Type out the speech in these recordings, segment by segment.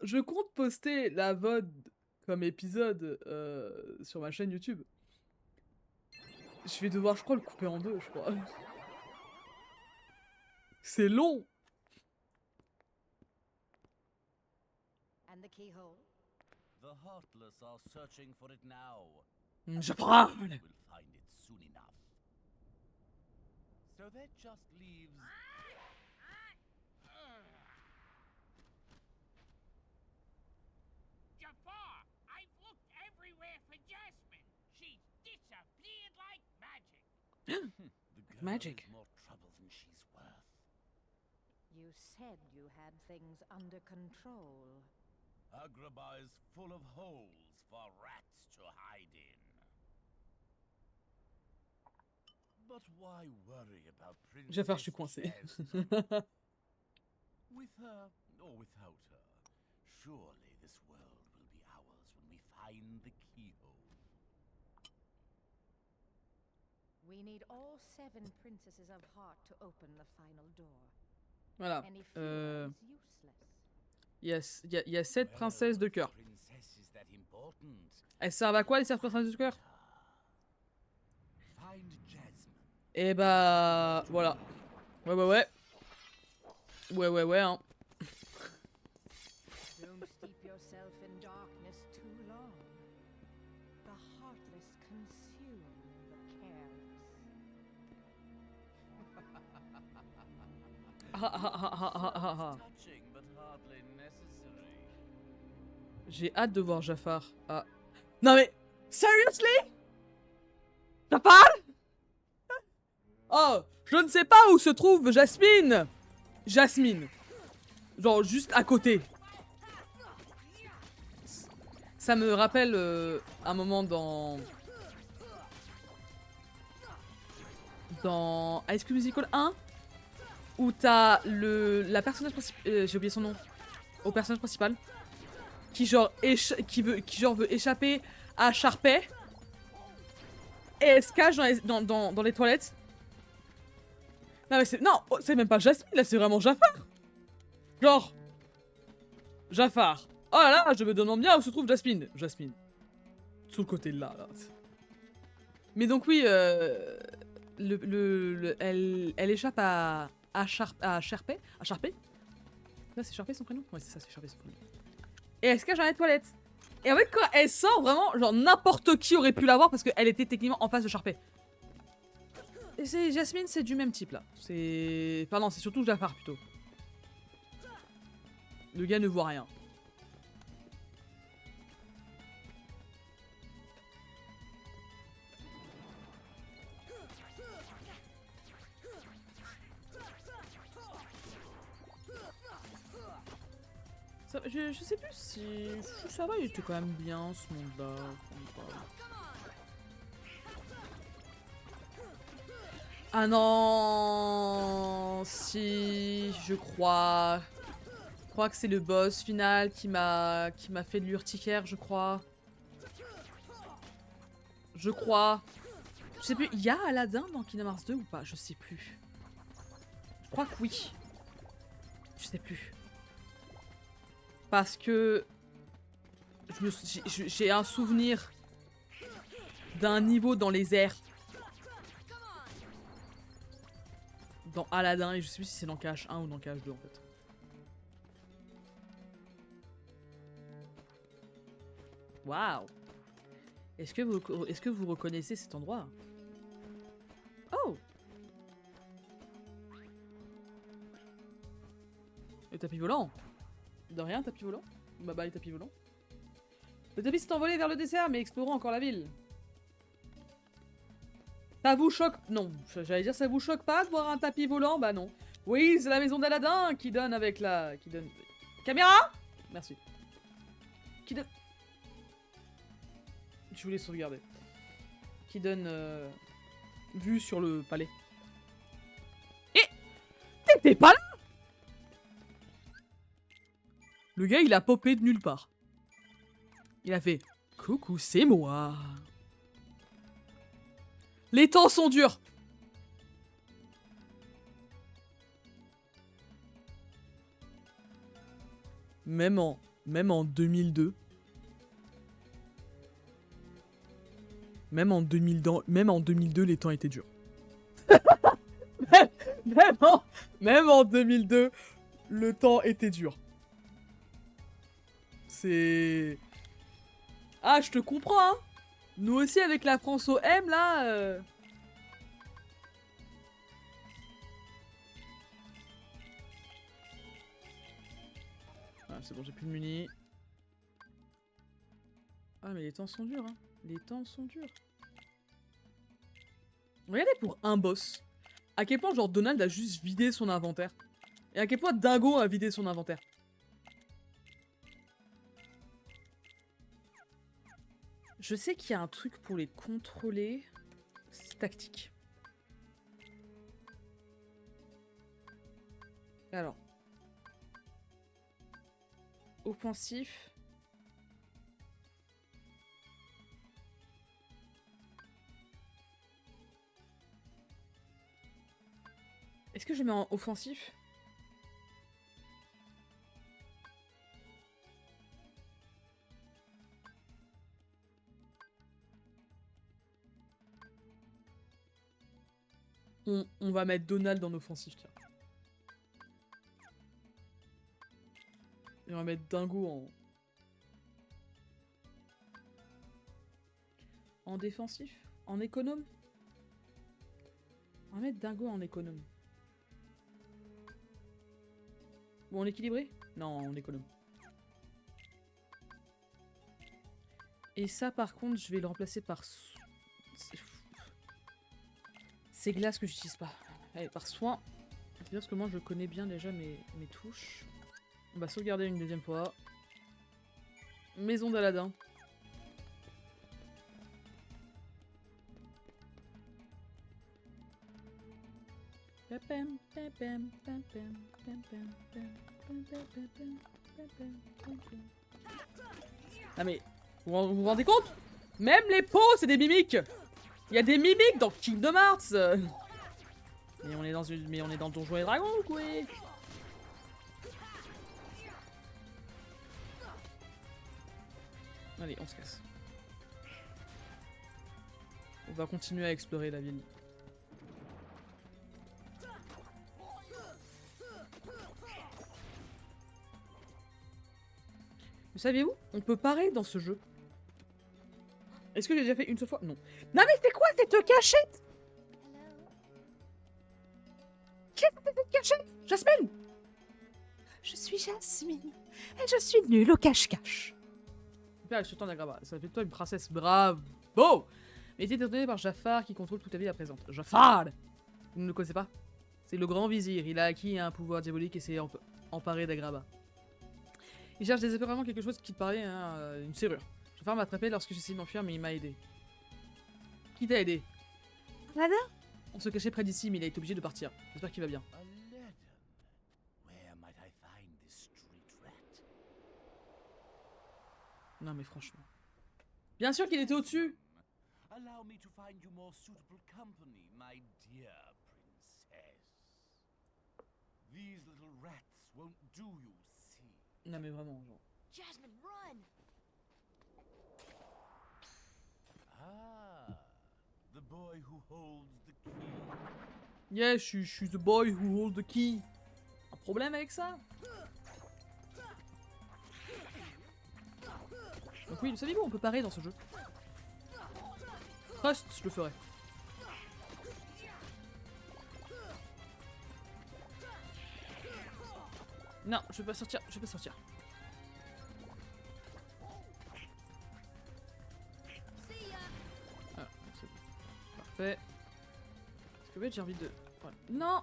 Je compte poster la VOD comme épisode sur ma chaîne YouTube. Je vais devoir, je crois, le couper en deux, je crois. C'est long. And the keyhole? The Heartless are searching for it now. Je parle. We'll find it soon enough. So that just leaves... Jafar, I've looked everywhere for Jasmine. She's disappeared like magic. The girl Magic. is more trouble than she's worth. You said you had things under control. Agrabah is full of holes for rats to hide in. But why worry about Princess Jafar, je suis coincé. Jasmine? With her or without her, surely this world will be ours when we find the keyhole. We need all 7 princesses of heart to open the final door. Voilà. Any fewer is useless. Il y a 7 princesses de cœur. Princess is that important. Elles servent à quoi les 7 princesses de cœur? Find Jasmine. Et bah voilà. Ouais, hein. Don't steep yourself in darkness too long. The heartless consume the careless. Touching but hardly necessary. J'ai hâte de voir Jafar. Ah. Non mais... Seriously? Jafar? Oh, je ne sais pas où se trouve Jasmine. Jasmine. Genre juste à côté. Ça me rappelle un moment dans High School Musical 1 où t'as la personnage principal, j'ai oublié son nom, au personnage principal qui genre veut échapper à Sharpay et elle se cache dans les toilettes. Non mais c'est même pas Jasmine là, c'est vraiment Jafar. Genre Jafar. Oh là là, je me demande bien où se trouve Jasmine. Jasmine. Sous le côté là. Mais donc oui, elle échappe à Sharpay. À Sharpay. Là c'est Sharpay son prénom? Ouais c'est ça, c'est Sharpay son prénom. Et elle se cache dans les toilettes. Et en fait quand elle sort vraiment, genre n'importe qui aurait pu la voir parce qu'elle était techniquement en face de Sharpay. Et c'est Jasmine, c'est du même type là. C'est... Enfin non, c'est surtout Jafar plutôt. Le gars ne voit rien. Ça, je sais plus si... Ça va, il était quand même bien ce monde-là. Ah non, si, je crois que c'est le boss final qui m'a fait de l'urticaire, je crois. Je sais plus, il y a Aladdin dans Kingdom Hearts 2 ou pas? Je sais plus. Je crois que oui. Je sais plus. Parce que j'ai un souvenir d'un niveau dans les airs dans Aladdin et je sais plus si c'est dans KH1 ou dans KH2 en fait. Waouh! Est-ce que vous reconnaissez cet endroit? Oh! Le tapis volant! De rien, tapis volant? Bye bye, tapis volant. Le tapis s'est envolé vers le dessert, mais explorons encore la ville. Ça vous choque? Non, j'allais dire ça vous choque pas de voir un tapis volant? Bah non. Oui, c'est la maison d'Aladin qui donne avec la... qui donne... Caméra? Merci. Qui donne... Je voulais sauvegarder. Qui donne... vue sur le palais. Et... T'étais pas là? Le gars, il a popé de nulle part. Il a fait... Coucou, c'est moi. Les temps sont durs. Même en Même en 2002. Même en 2002, les temps étaient durs. Même en 2002, le temps était dur. C'est... Ah, je te comprends, hein. Nous aussi, avec la France OM, là... Ah, c'est bon, j'ai plus de munis. Ah, mais les temps sont durs, hein. Les temps sont durs. Regardez pour un boss. À quel point, genre, Donald a juste vidé son inventaire. Et à quel point Dingo a vidé son inventaire. Je sais qu'il y a un truc pour les contrôler. C'est tactique. Alors. Offensif. Est-ce que je mets en offensif? On va mettre Donald en offensif, tiens. Et on va mettre Dingo en défensif? En économe? On va mettre Dingo en économe. Ou en équilibré? Non, en économe. Et ça, par contre, je vais le remplacer par... C'est glace que j'utilise pas. Allez, par soin. C'est bien parce que moi, je connais bien déjà mes touches. On va sauvegarder une deuxième fois. Maison d'Aladin. Ah mais, vous vous rendez compte? Même les pots, c'est des mimiques. Il y a des mimiques dans Kingdom Hearts. Mais on est dans Donjons et Dragons ou quoi? Allez, on se casse. On va continuer à explorer la ville. Vous saviez-vous? On peut parer dans ce jeu. Est-ce que j'ai déjà fait une seule fois? Non. Non mais c'est quoi cette cachette? Qu'est-ce que c'est cette cachette? Jasmine! Je suis Jasmine. Et je suis nulle au cache-cache. Super, le sultan d'Agraba. Ça fait de toi une princesse brave. Bon! Mais était ordonné par Jafar qui contrôle toute la ville à présent. Jafar! Vous ne le connaissez pas? C'est le grand vizir. Il a acquis un pouvoir diabolique et s'est emparé d'Agraba. Il cherche désespérément quelque chose qui te parlait, hein, une serrure. Jafar m'a attrapé lorsque j'essayais de m'enfuir, mais il m'a aidé. Qui t'a aidé? Aladdin? On se cachait près d'ici, mais il a été obligé de partir. J'espère qu'il va bien. Aladdin, where might I find this street rat? Non mais franchement. Bien sûr qu'il était au-dessus! Allow me to find you more suitable company, my dear princess. These little rats won't do you, see. Non mais vraiment, genre. Jasmine, run! Ah, the boy who holds the key. Yeah, je suis the boy who holds the key. Un problème avec ça? Donc oui, savez-vous, on peut parer dans ce jeu. Trust, je le ferai. Non, je vais pas sortir, je vais pas sortir. Ah, c'est bon. Parfait. Parce que j'ai envie de... Voilà. Non!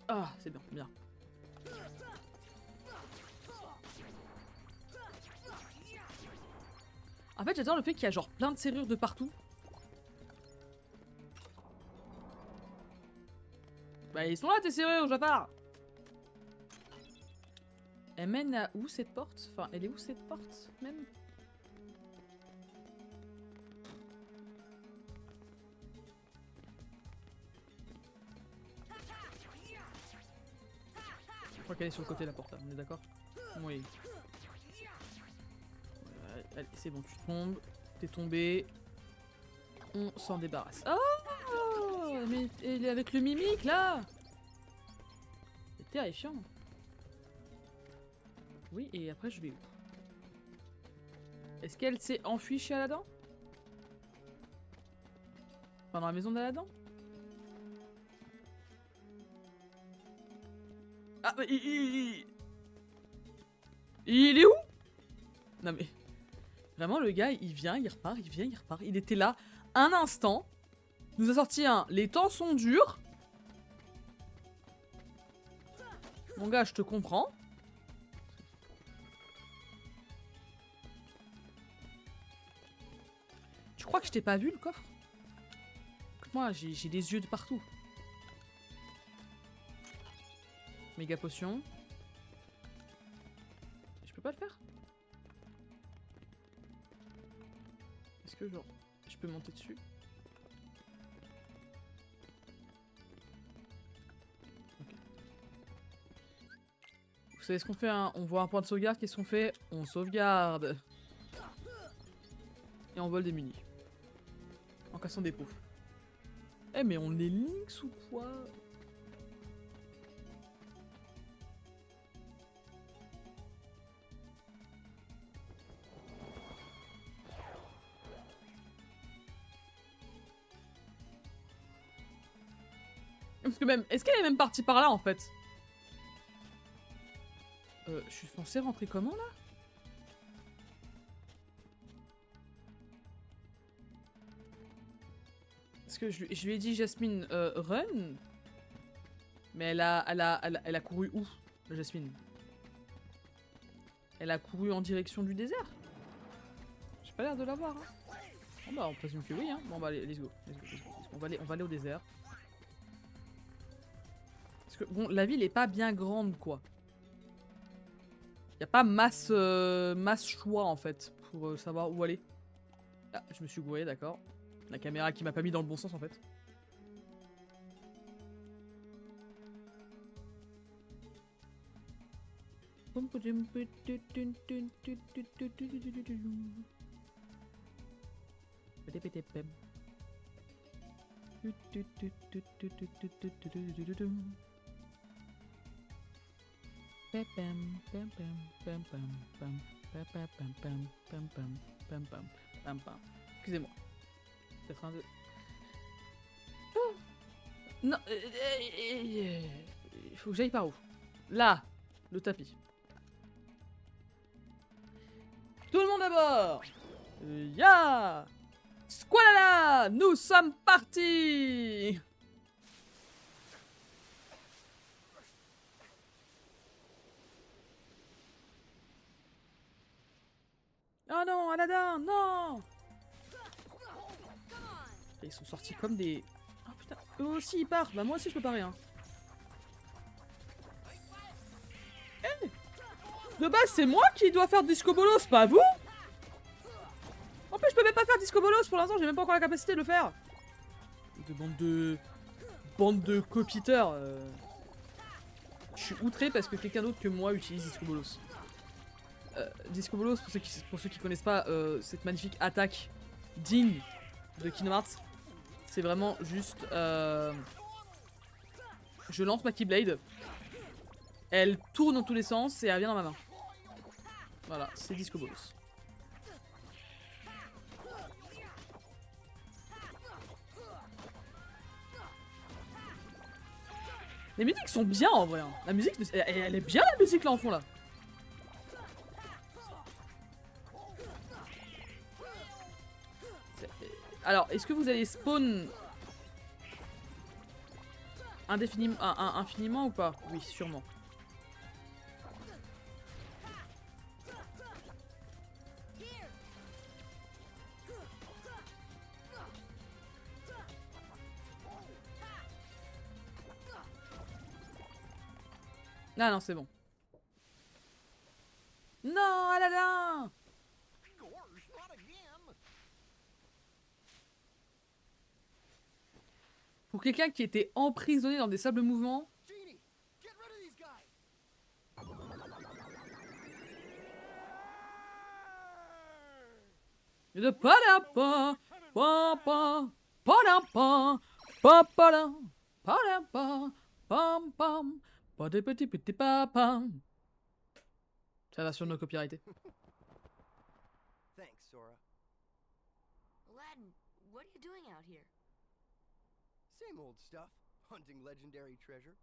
Ah, c'est bien, bien. En fait, j'adore le fait qu'il y a genre plein de serrures de partout. Bah, ils sont là tes serrures, Jafar! Elle mène à où cette porte? Enfin, elle est où cette porte, même? Je crois qu'elle est sur le côté de la porte, là. On est d'accord? Oui. Allez, c'est bon, tu tombes. T'es tombé. On s'en débarrasse. Oh, mais elle est avec le mimique, là. C'est terrifiant. Oui, et après, je vais où? Est-ce qu'elle s'est enfuie chez Aladdin? Enfin, dans la maison d'Aladdin? Ah, mais il est où? Non mais... Vraiment, le gars, il vient, il repart, il vient, il repart. Il était là un instant. Nous a sorti un... Les temps sont durs. Mon gars, je te comprends. Tu crois que je t'ai pas vu, le coffre? Moi, j'ai des yeux de partout. Méga potion. Je peux pas le faire? Est-ce que genre je peux monter dessus? Ok. Vous savez ce qu'on fait, hein? On voit un point de sauvegarde, qu'est-ce qu'on fait? On sauvegarde. Et on vole des munis. En cassant des pots. Eh mais on est Lynx ou quoi? Parce que même... Est-ce qu'elle est même partie par là, en fait? Je suis censée rentrer comment, là? Parce que je lui ai dit, Jasmine, run. Mais elle a couru où, la Jasmine? Elle a couru en direction du désert? J'ai pas l'air de la voir, hein. Bon bah, on présume que oui, hein. Bon bah, allez, let's go. On va aller au désert. Parce que, bon, la ville est pas bien grande, quoi. Y a pas masse choix, en fait, pour savoir où aller. Ah, je me suis gouré, d'accord. La caméra qui m'a pas mis dans le bon sens, en fait. Excusez-moi. Peut-être un... Oh non, il faut que j'aille par où? Là, le tapis. Tout le monde à bord. Ya Squalala, nous sommes partis. Oh non, Aladdin, non. Ils sont sortis comme des... Oh putain, eux aussi ils partent. Bah moi aussi je peux pas rien. Hey, de base c'est moi qui dois faire Disco Bolos, pas vous. En plus je peux même pas faire Disco Bolos pour l'instant, j'ai même pas encore la capacité de le faire. De bande de copiteurs. Je suis outré parce que quelqu'un d'autre que moi utilise Disco Bolos. Disco Bolos, pour ceux qui connaissent pas cette magnifique attaque digne de Kingdom Hearts, c'est vraiment juste... Je lance ma Keyblade, elle tourne dans tous les sens et elle vient dans ma main. Voilà, c'est Disco Bolos. Les musiques sont bien en vrai. Hein. La musique, elle est bien la musique là en fond là. Alors, est-ce que vous allez spawn infiniment ou pas? Oui, sûrement. Ah non, c'est bon. Non, Aladdin! Pour quelqu'un qui était emprisonné dans des sables mouvants. De pa-da-pa, pa-pa, pa-da-pa, pa-pa-da, pa-da-pa, pam-pam, pa-de-petit-petit-pa-pam. C'est la version non copyrightée. Thanks, Sora. Aladdin, what are you doing out here? Same old stuff. Hunting legendary treasure.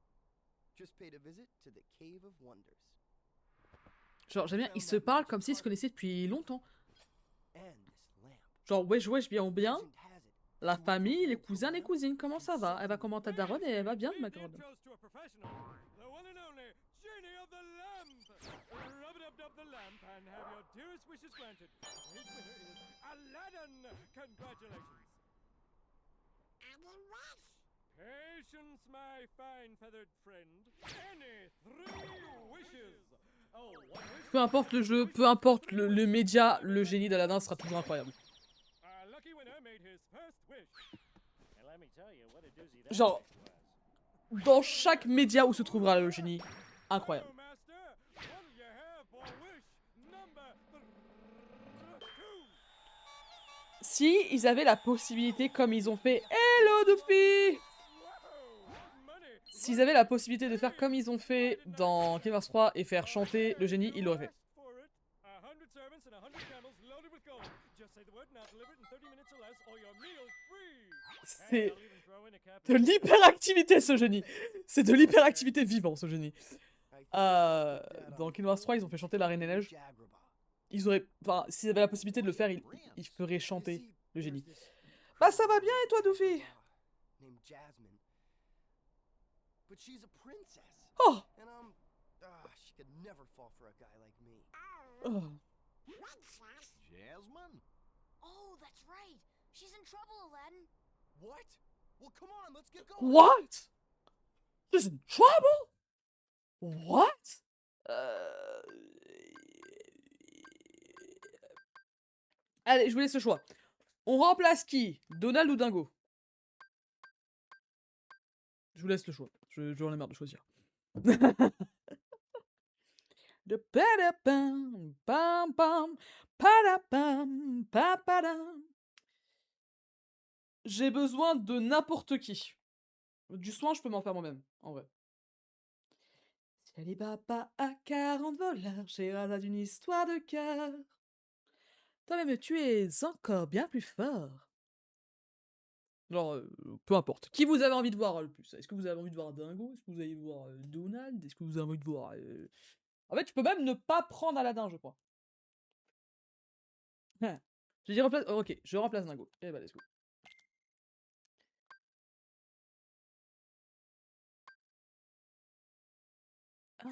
Just paid a visit to the Cave of Wonders. Genre, j'aime bien, ils se parlent comme s'ils se connaissaient depuis longtemps. And this lamp. Genre, wesh, wesh, bien ou bien. Legend has it. La famille, les cousins, les cousines, comment ça va? Elle va comment ta daronne et elle va bien, ma grande. The one and only Genie of the Lamp! Rub-a-dub-dub the lamp and have your dearest wishes granted. His winner is Aladdin! Congratulations! Aladdin what? Patience, my fine feathered friend. Any 3 wishes! Oh, 1 wish. Peu importe le jeu, peu importe le média, le génie d'Aladin sera toujours incroyable. Our lucky winner made his first wish. And let me tell you what a doozy that Genre, wish was. dans chaque média où se trouvera le génie, incroyable. Oh, master, what do you have for wish number 2? Si ils avaient la possibilité, comme ils ont fait Hello Doofy, s'ils avaient la possibilité de faire comme ils ont fait dans Kingdom Hearts 3 et faire chanter le génie, ils l'auraient fait. C'est de l'hyperactivité ce génie. C'est de l'hyperactivité vivant ce génie. Dans Kingdom Hearts 3, ils ont fait chanter la Reine des Neiges. Jagraba. Ils auraient, enfin, s'ils avaient la possibilité de le faire, ils feraient chanter le génie. Bah ça va bien et toi Doofy? Named Jasmine. But she's a princess. Oh, And she could never fall for a guy like me. oh. Princess? Jasmine? Oh, that's right. She's in trouble, Aladdin. What? Well, come on, let's get going. What? She's in trouble? What? Allez, je vous laisse le choix. On remplace qui? Donald ou Dingo? Je vous laisse le choix. J'en ai marre de choisir. De padapam, pam pam, padapam, papadam. J'ai besoin de n'importe qui. Du soin, je peux m'en faire moi-même, en vrai. Si Alibaba a 40 voleurs, Scheherazade une histoire de cœur. Toi-même, tu es encore bien plus fort. Genre, peu importe. Qui vous avez envie de voir le plus? Est-ce que vous avez envie de voir Dingo? Est-ce que vous avez envie de voir Donald? Est-ce que vous avez envie de voir... En fait, tu peux même ne pas prendre Aladdin, je crois. J'ai dit remplace... oh, ok, je remplace Dingo. Eh bah, let's go. Ah.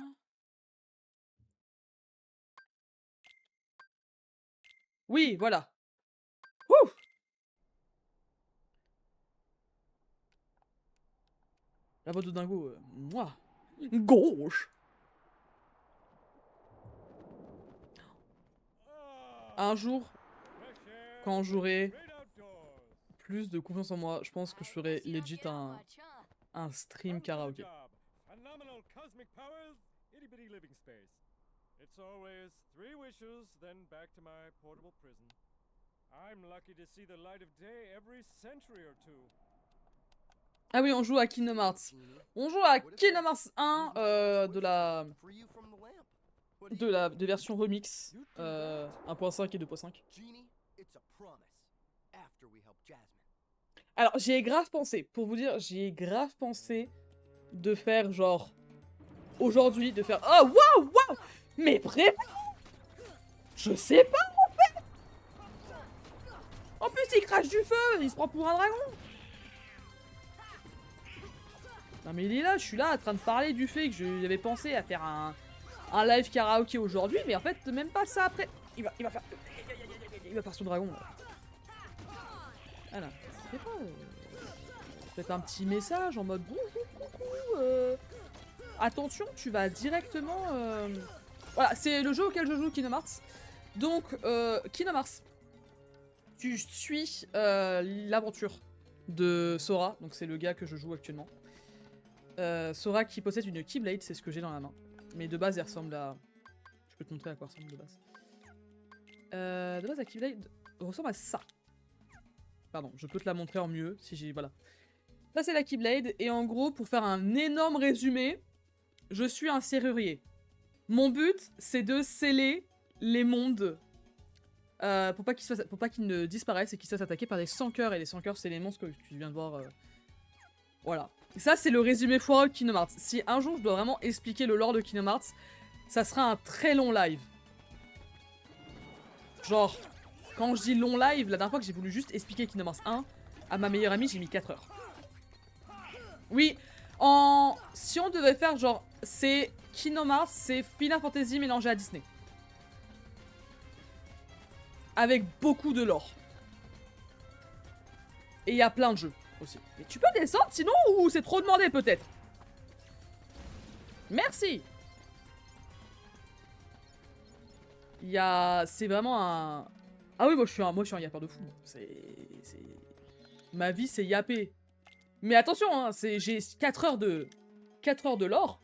Oui, voilà. Wouh! La voix de Dingo, moi. Gauche. Un jour, quand j'aurai plus de confiance en moi, je pense que je ferai legit un stream karaoké. Phenomenal cosmic powers, itty bitty living space. It's always 3 wishes, then back to my portable prison. I'm lucky to see the light of day every century or 2. Ah oui, on joue à Kingdom Hearts. On joue à Kingdom Hearts 1 de la Free you from the lamp. What do you de version remix 1.5 et 2.5. Genie, it's a promise. After we help Jasmine. Alors, j'y ai grave pensé, pour vous dire, j'y ai grave pensé de faire genre aujourd'hui, de faire oh waouh waouh, mais vraiment, je sais pas en fait. En plus, il crache du feu, il se prend pour un dragon. Non mais il est là, je suis là en train de parler du fait que j'avais pensé à faire un live karaoké aujourd'hui, mais en fait même pas ça après. Il va faire son dragon. Voilà. Je sais pas. Peut-être un petit message en mode bonjour, coucou. Attention, tu vas directement. Voilà, c'est le jeu auquel je joue, Kingdom Hearts. Donc, Kingdom Hearts. Tu suis l'aventure de Sora, donc c'est le gars que je joue actuellement. Sora qui possède une Keyblade, c'est ce que j'ai dans la main. Mais de base, elle ressemble à. Je peux te montrer à quoi elle ressemble de base. De base, la Keyblade ressemble à ça. Pardon, je peux te la montrer en mieux si j'ai... Voilà. Ça, c'est la Keyblade. Et en gros, pour faire un énorme résumé, je suis un serrurier. Mon but, c'est de sceller les mondes pour pas qu'ils ne disparaissent et qu'ils se fassent attaquer par des sans-cœurs. Et les sans-cœurs, c'est les monstres que tu viens de voir. Voilà. Ça, c'est le résumé foireux de Kingdom Hearts. Si un jour, je dois vraiment expliquer le lore de Kingdom Hearts, ça sera un très long live. Genre, quand je dis long live, la dernière fois que j'ai voulu juste expliquer Kingdom Hearts 1, à ma meilleure amie, j'ai mis 4 heures. Oui, si on devait faire genre, c'est Kingdom Hearts, c'est Final Fantasy mélangé à Disney. Avec beaucoup de lore. Et il y a plein de jeux aussi. Mais tu peux descendre sinon, ou c'est trop demandé peut-être? Merci. C'est vraiment un... Ah oui, moi je suis un yappeur de fou. Ma vie, c'est yapper. Mais attention, hein, j'ai 4 heures de lore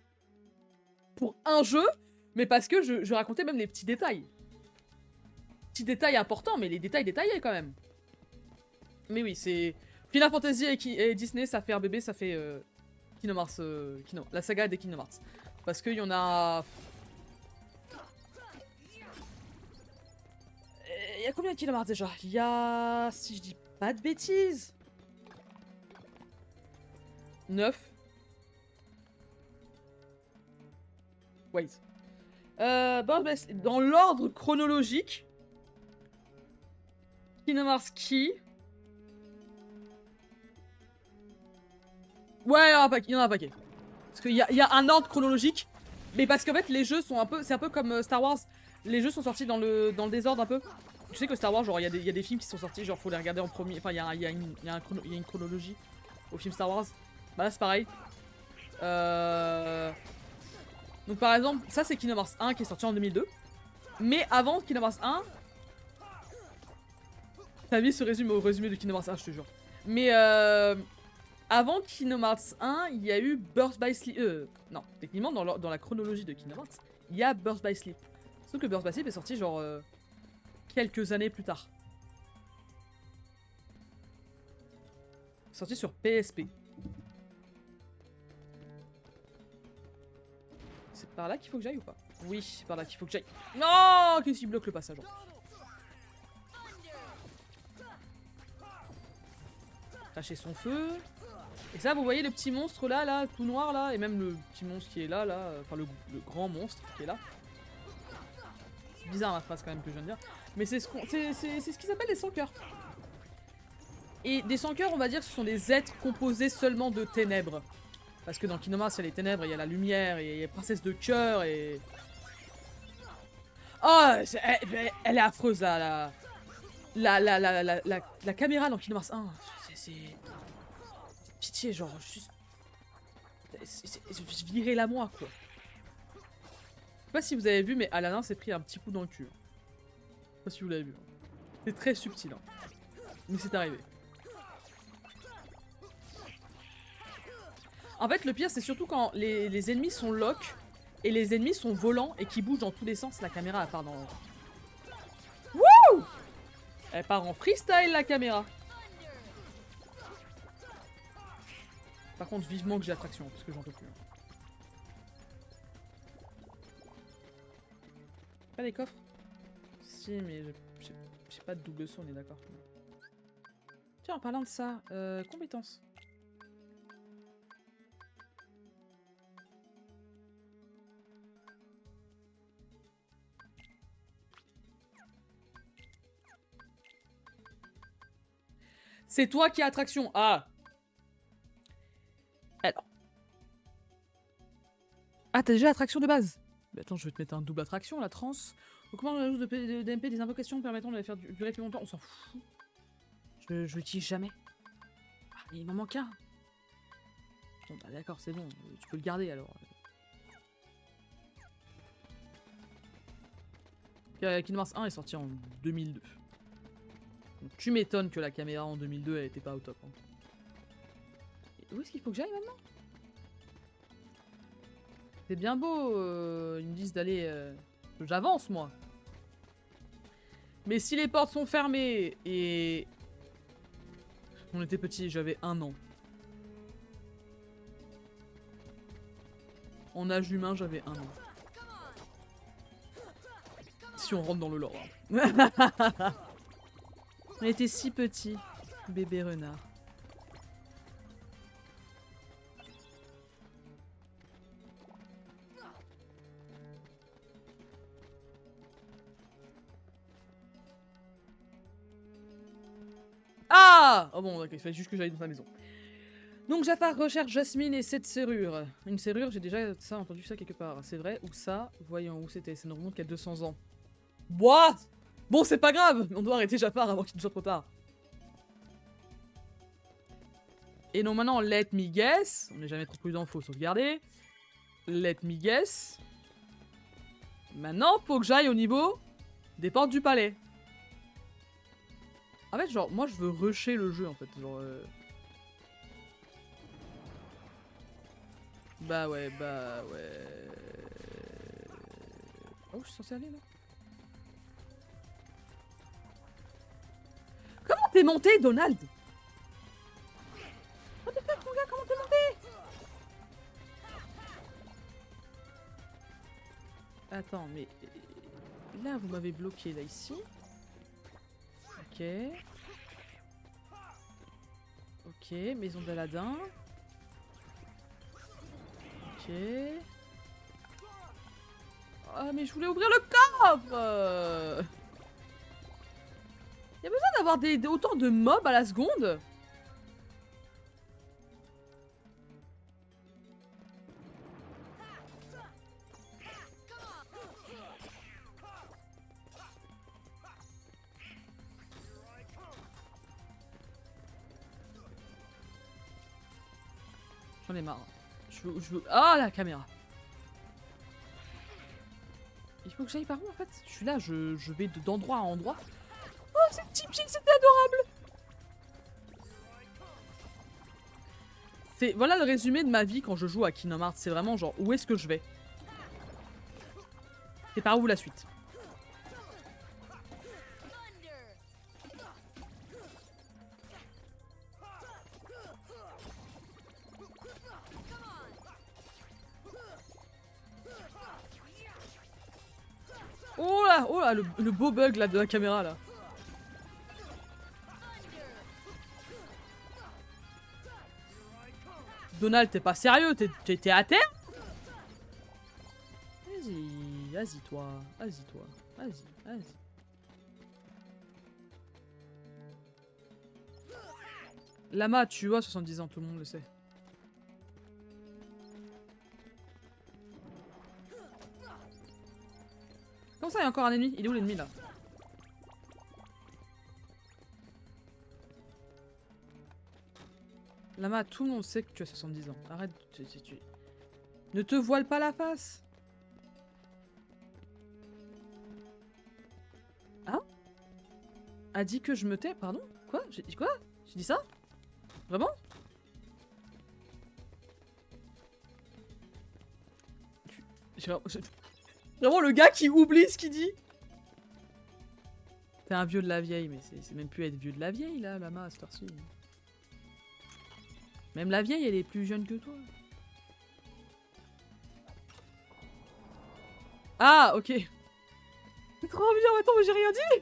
pour un jeu, mais parce que je racontais même les petits détails. Petits détails importants, mais les détails détaillés quand même. Mais oui, c'est... Final Fantasy et Disney, ça fait RBB, ça fait Kingdom Hearts, la saga des Kingdom Hearts. Parce qu'il y en a... Il y a combien de Kingdom Hearts déjà? Il y a... Si je dis pas de bêtises... 9. Wait. Dans l'ordre chronologique... Kingdom Hearts qui... Ouais, il y en a un paquet. Parce qu'il y a un ordre chronologique. Mais parce qu'en fait, les jeux sont un peu... C'est un peu comme Star Wars. Les jeux sont sortis dans le désordre un peu. Tu sais que Star Wars, genre, il y a des films qui sont sortis, genre, faut les regarder en premier. Enfin, il y a une chronologie au film Star Wars. Bah là, c'est pareil. Donc, par exemple, ça, c'est Kingdom Hearts 1 qui est sorti en 2002. Mais avant Kingdom Hearts 1... Ta vie se résume au résumé de Kingdom Hearts 1, je te jure. Mais avant Kingdom Hearts 1, il y a eu Birth by Sleep. Non, techniquement, dans la chronologie de Kingdom Hearts, il y a Birth by Sleep. Sauf que Birth by Sleep est sorti genre quelques années plus tard. Sorti sur PSP. C'est par là qu'il faut que j'aille ou pas? Oui, c'est par là qu'il faut que j'aille. Non, qu'est-ce qui bloque le passage? Cracher son feu. Et ça, vous voyez le petit monstre là, tout noir là, et même le petit monstre qui est là, enfin le grand monstre qui est là. C'est bizarre la phrase quand même que je viens de dire. Mais c'est ce qu'ils appellent des sans-cœurs. Et des sans-cœurs, on va dire, ce sont des êtres composés seulement de ténèbres. Parce que dans Kingdom Hearts, il y a les ténèbres, il y a la lumière, et il y a Princesse de cœur, et... Oh, elle est affreuse là, la caméra dans Kingdom Hearts 1, c'est... Pitié, genre, juste... Virez-la moi, quoi. Je sais pas si vous avez vu, mais Aladdin s'est pris un petit coup dans le cul. Je sais pas si vous l'avez vu. C'est très subtil, hein. Mais c'est arrivé. En fait, le pire, c'est surtout quand les ennemis sont lock, et les ennemis sont volants, et qui bougent dans tous les sens, la caméra, elle part dans... Wouh! Elle part en freestyle, la caméra. Par contre, vivement que j'ai l'attraction, parce que j'en peux plus. Pas les coffres? Si, mais j'ai pas de double saut, on est d'accord. Tiens, en parlant de ça, compétences. C'est toi qui as attraction. Ah! Alors. Ah, t'as déjà l'attraction de base? Mais attends, je vais te mettre un double attraction, la trans. Comment on ajoute d'MP des invocations permettant de les faire durer plus longtemps? On s'en fout. Je l'utilise jamais. Ah, mais il m'en manque un. Bon, bah d'accord, c'est bon. Tu peux le garder alors. Kingdom Hearts 1 est sorti en 2002. Donc, tu m'étonnes que la caméra en 2002 elle était pas au top. Hein. Où est-ce qu'il faut que j'aille maintenant? C'est bien beau, ils me disent d'aller... J'avance moi. Mais si les portes sont fermées et... On était petit, j'avais 1 an. En âge humain, j'avais 1 an. Si on rentre dans le lore. Hein. On était si petits, bébé renard. Ah! Oh bon, ok, il fallait juste que j'aille dans sa maison. Donc Jafar recherche Jasmine et cette serrure. Une serrure, j'ai déjà ça, entendu ça quelque part. C'est vrai? Ou ça? Voyons où c'était. Ça nous remonte qu'il y a 200 ans. What? Bon, c'est pas grave! On doit arrêter Jafar avant qu'il ne soit trop tard. Et non, maintenant, let me guess. On n'est jamais trop prudent, faut sauvegarder. Let me guess. Maintenant, faut que j'aille au niveau des portes du palais. En fait, genre, moi, je veux rusher le jeu, en fait. Genre, Bah ouais. Oh, je suis censé aller, là? Comment t'es monté, Donald? What the fuck, mon gars, comment t'es monté? Attends, mais... Là, vous m'avez bloqué, là, ici. Ok. Ok, maison d'Aladin. Ok. Ah, mais je voulais ouvrir le coffre. Y a besoin d'avoir autant de mobs à la seconde? J'en ai marre. Je veux... Ah, la caméra. Il faut que j'aille par où, en fait? Je suis là, je vais d'endroit à endroit. Oh, c'est typique, c'était adorable. Voilà le résumé de ma vie quand je joue à Kingdom Hearts. C'est vraiment genre, où est-ce que je vais? C'est par où la suite? Oh là, le beau bug là de la caméra là. Donald, t'es pas sérieux? T'es à terre? Vas-y toi. Vas-y. Lama, tu as 70 ans, tout le monde le sait. Comment ça, il y a encore un ennemi? Il est où l'ennemi là? Lama, tout le monde sait que tu as 70 ans. Arrête, ne te voile pas la face. Hein? A dit que je me tais, pardon? Quoi? J'ai dit quoi? J'ai dit ça? Vraiment? Vraiment le gars qui oublie ce qu'il dit. T'es un vieux de la vieille, mais c'est même plus être vieux de la vieille là, Lama, à cette heure-ci. Même la vieille, elle est plus jeune que toi. Ah, ok. C'est trop bien, attends, mais j'ai rien dit.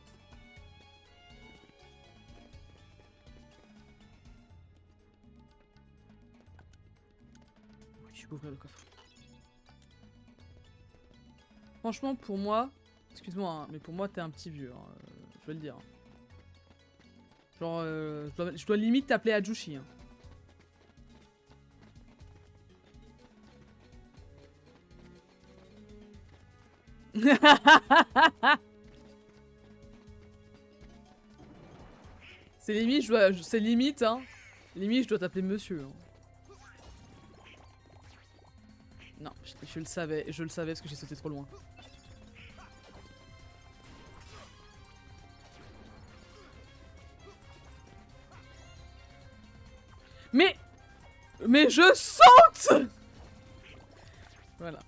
Je peux ouvrir le coffre. Franchement, pour moi, excuse-moi, hein, mais pour moi, t'es un petit vieux, hein, je vais le dire. Genre, je dois limite t'appeler Ajushi. Hein. C'est limite, c'est limite, hein. Limite, je dois t'appeler monsieur. Hein. Non, je le savais parce que j'ai sauté trop loin. Mais je saute. Voilà,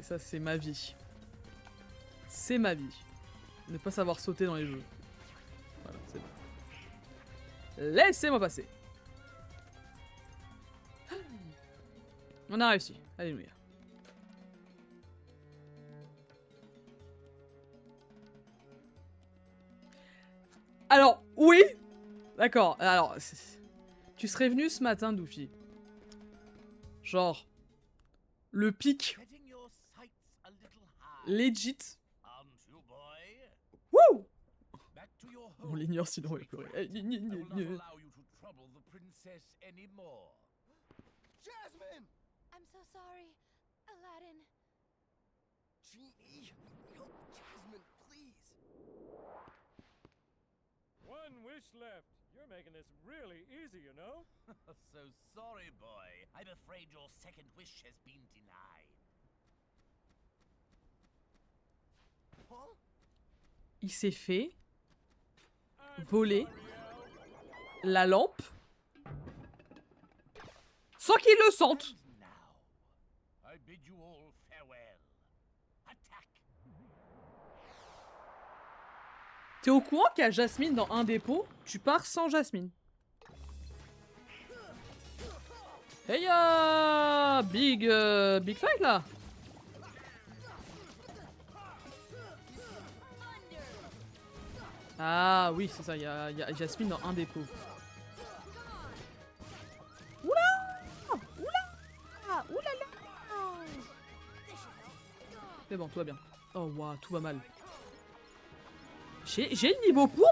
ça c'est ma vie. C'est ma vie. Ne pas savoir sauter dans les jeux. Voilà, c'est bon. Laissez-moi passer. On a réussi. Alléluia. Alors, oui. D'accord. Alors, tu serais venu ce matin, Doofy. Genre, le pic Setting your sights a little high. legit. Aren't you, boy? Wouh! Back to your On home. l'ignore sinon il va pleurer. Eh, I will not allow you to trouble the princess anymore. Jasmine! I'm so sorry, Aladdin. Genie! Oh, Jasmine, please! One wish left. You're making this really easy, you know? So sorry, boy. I'm afraid your second wish has been denied. Huh? Il s'est fait I'm voler sorry, Al. la lampe sans qu'il le sente. And now, I bid you all farewell. Attack! T'es au courant qu'il y a Jasmine dans un dépôt? Tu pars sans Jasmine. Hey ya! Big fight là! Ah oui, c'est ça, il y a Jasmine dans un dépôt. Oula! Oula! Oulala! C'est bon, tout va bien. Oh waouh, tout va mal. J'ai le niveau pour.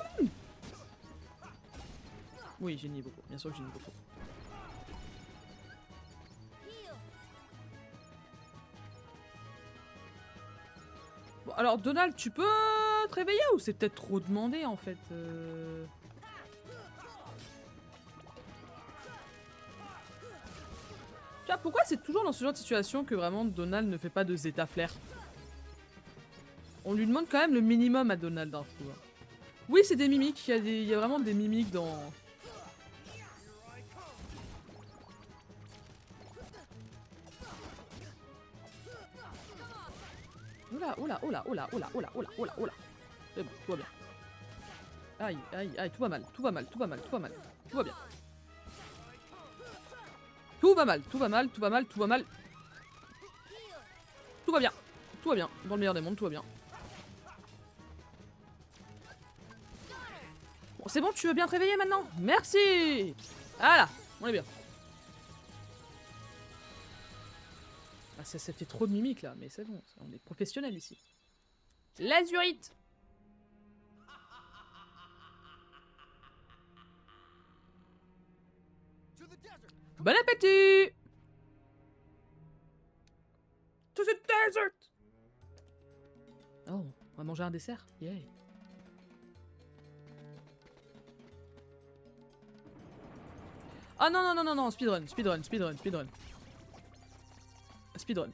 Oui, j'ai le niveau pour. Bien sûr que j'ai le niveau pour. Bon, alors Donald, tu peux te réveiller ou c'est peut-être trop demandé en fait Tu vois, pourquoi c'est toujours dans ce genre de situation que vraiment Donald ne fait pas de zeta flair? On lui demande quand même le minimum à Donald d'un coup. Oui, c'est des mimiques, il y a vraiment des mimiques dans... Oula, oula, oula, oula, oula, oula, oula, oula, oula. C'est bon, tout va bien. Aïe, aïe, aïe, tout va mal, tout va mal, tout va mal, tout va mal. Tout va bien. Tout va mal, tout va mal, tout va mal, tout va mal. Tout va bien. Tout va bien. Dans le meilleur des mondes, tout va bien. Bon, c'est bon, tu veux bien te réveiller maintenant? Merci. Voilà, on est bien. Ah, ça fait trop de mimiques là, mais c'est bon, on est professionnels ici. L'azurite. To the desert! Bon appétit. To the desert. Oh, on va manger un dessert. Yeah. Ah non, non, non, non, non, speedrun, speedrun, speedrun, speedrun. Speedrun.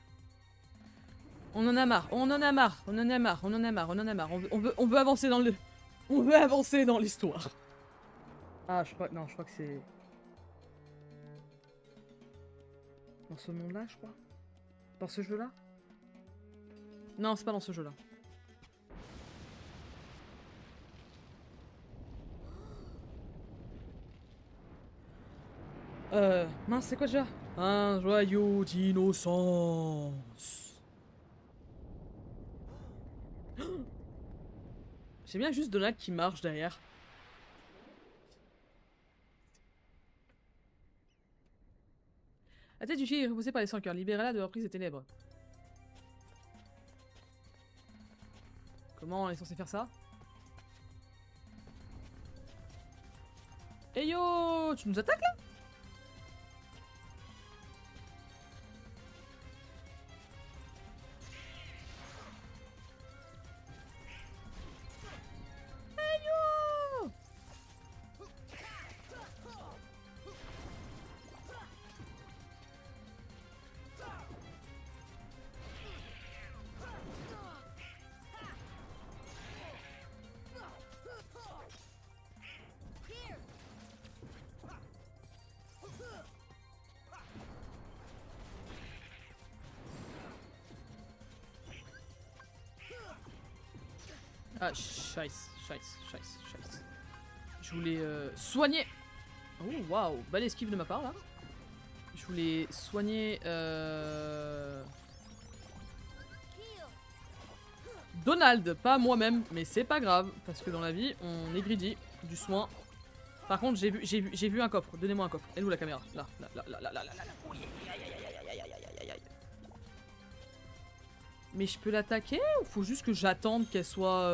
On en a marre, on en a marre, on en a marre, on en a marre, on en a marre. On veut avancer dans le... On veut avancer dans l'histoire. Ah, je crois... Non, je crois que c'est... Dans ce monde-là, je crois. Dans ce jeu-là. Non, c'est pas dans ce jeu-là. Mince, c'est quoi déjà? Un joyau d'innocence. J'aime bien juste Donald qui marche derrière. La tête du fille est repoussée par les 5 cœurs. Libérez-la de la prise des ténèbres. Comment on est censé faire ça? Hey yo! Tu nous attaques là? Ah, scheiße. Je voulais soigner. Oh, waouh. Belle esquive de ma part, là. Je voulais soigner... Donald, pas moi-même, mais c'est pas grave, parce que dans la vie, on est greedy, du soin. Par contre, j'ai vu un coffre, donnez-moi un coffre. Elle est où la caméra? Là. Oui, aïe. Mais je peux l'attaquer ou faut juste que j'attende qu'elle soit...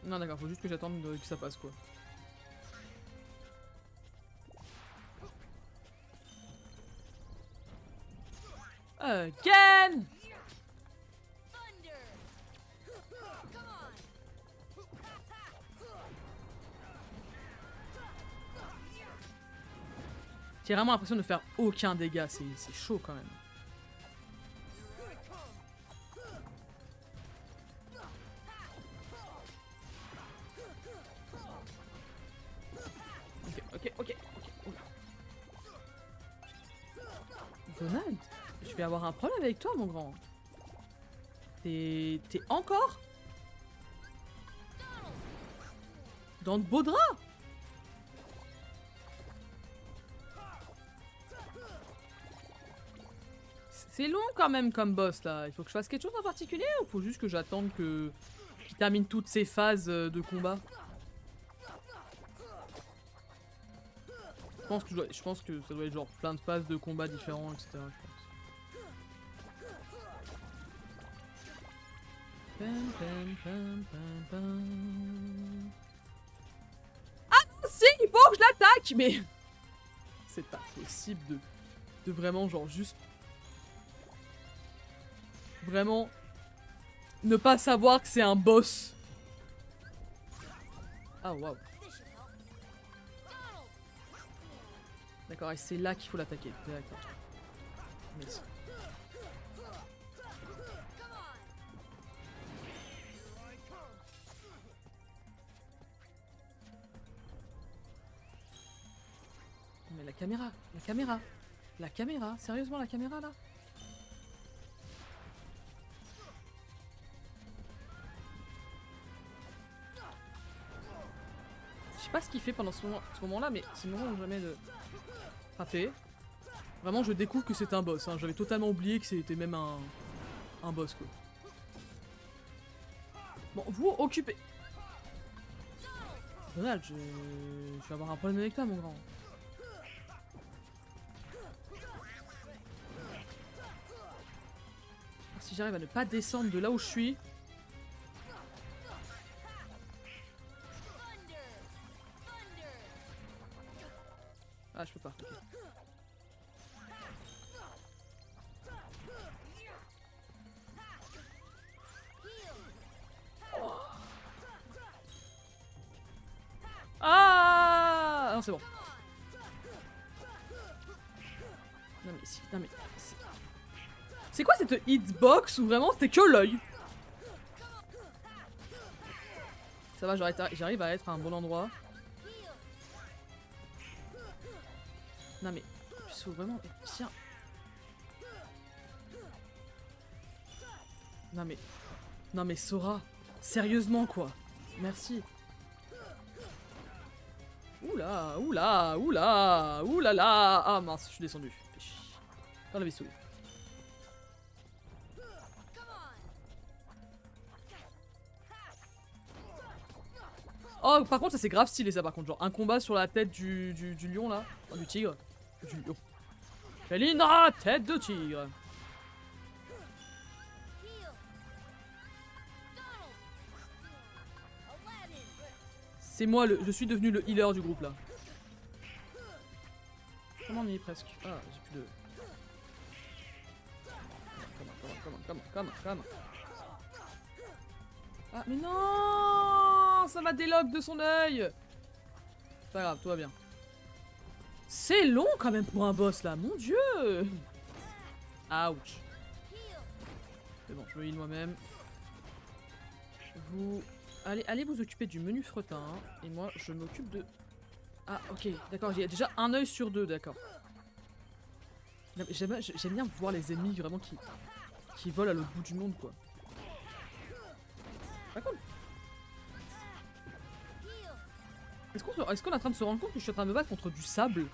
Non d'accord, faut juste que j'attende que ça passe quoi. Again! J'ai vraiment l'impression de faire aucun dégât, c'est chaud quand même. Ok. Oula. Donald, je vais avoir un problème avec toi mon grand. T'es encore dans de beaux draps? C'est long quand même comme boss là. Il faut que je fasse quelque chose en particulier ou faut juste que j'attende qu'il termine toutes ses phases de combat? Je pense que ça doit être genre plein de phases de combat différents, etc. Je pense. Ah non, si, il faut que je l'attaque, mais c'est pas possible de vraiment genre juste vraiment ne pas savoir que c'est un boss. Ah waouh. D'accord, et c'est là qu'il faut l'attaquer. D'accord. Merci. Mais la caméra, sérieusement la caméra là? Je sais pas ce qu'il fait pendant ce moment-là, mais c'est le moment où jamais de frapper. Vraiment, je découvre que c'est un boss. Hein. J'avais totalement oublié que c'était même un boss quoi. Bon, vous occupez. Donald, je vais avoir un problème avec toi, mon grand. Alors, si j'arrive à ne pas descendre de là où je suis. Ah, je peux pas. Okay. Ah non, c'est bon. Non mais si, non mais... C'est quoi cette hitbox où vraiment c'était que l'œil? Ça va, j'arrive à être à un bon endroit. Non mais, il faut vraiment être bien. Non mais Sora, sérieusement quoi. Merci. Oula là. Ah mince, je suis descendu. Dans la vaisseau. Oh, par contre, ça c'est grave stylé ça par contre. Genre un combat sur la tête du lion là. Enfin, du tigre. Du lion. Felina, tête de tigre. C'est moi, je suis devenu le healer du groupe là. Comment on y est presque? Ah, j'ai plus de... Come on. Ah, mais non! Ça m'a délogue de son œil! C'est pas grave, tout va bien. C'est long quand même pour un boss là, mon dieu! Ouch. C'est bon, je me heal moi-même. Vous... Allez vous occuper du menu fretin, et moi je m'occupe de... Ah ok, d'accord, il y a déjà un œil sur deux, d'accord. J'aime bien voir les ennemis vraiment qui volent à l'autre bout du monde quoi. Pas cool. Est-ce qu'on est en train de se rendre compte que je suis en train de me battre contre du sable?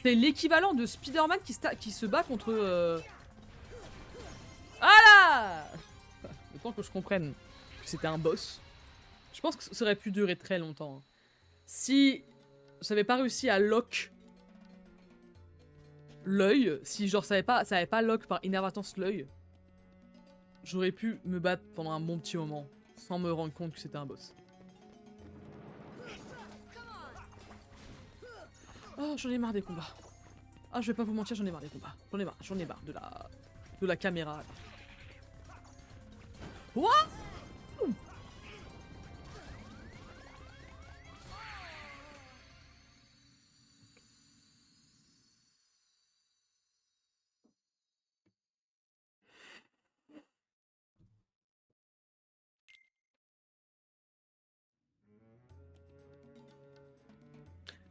C'est l'équivalent de Spider-Man qui se bat contre... Ah là! Le temps que je comprenne que c'était un boss. Je pense que ça aurait pu durer très longtemps. Hein. Si j'avais pas réussi à lock l'œil, si genre ça avait pas lock par inadvertance l'œil, j'aurais pu me battre pendant un bon petit moment sans me rendre compte que c'était un boss. Oh, j'en ai marre des combats. Ah, je vais pas vous mentir, j'en ai marre des combats. J'en ai marre de la caméra. Là. What?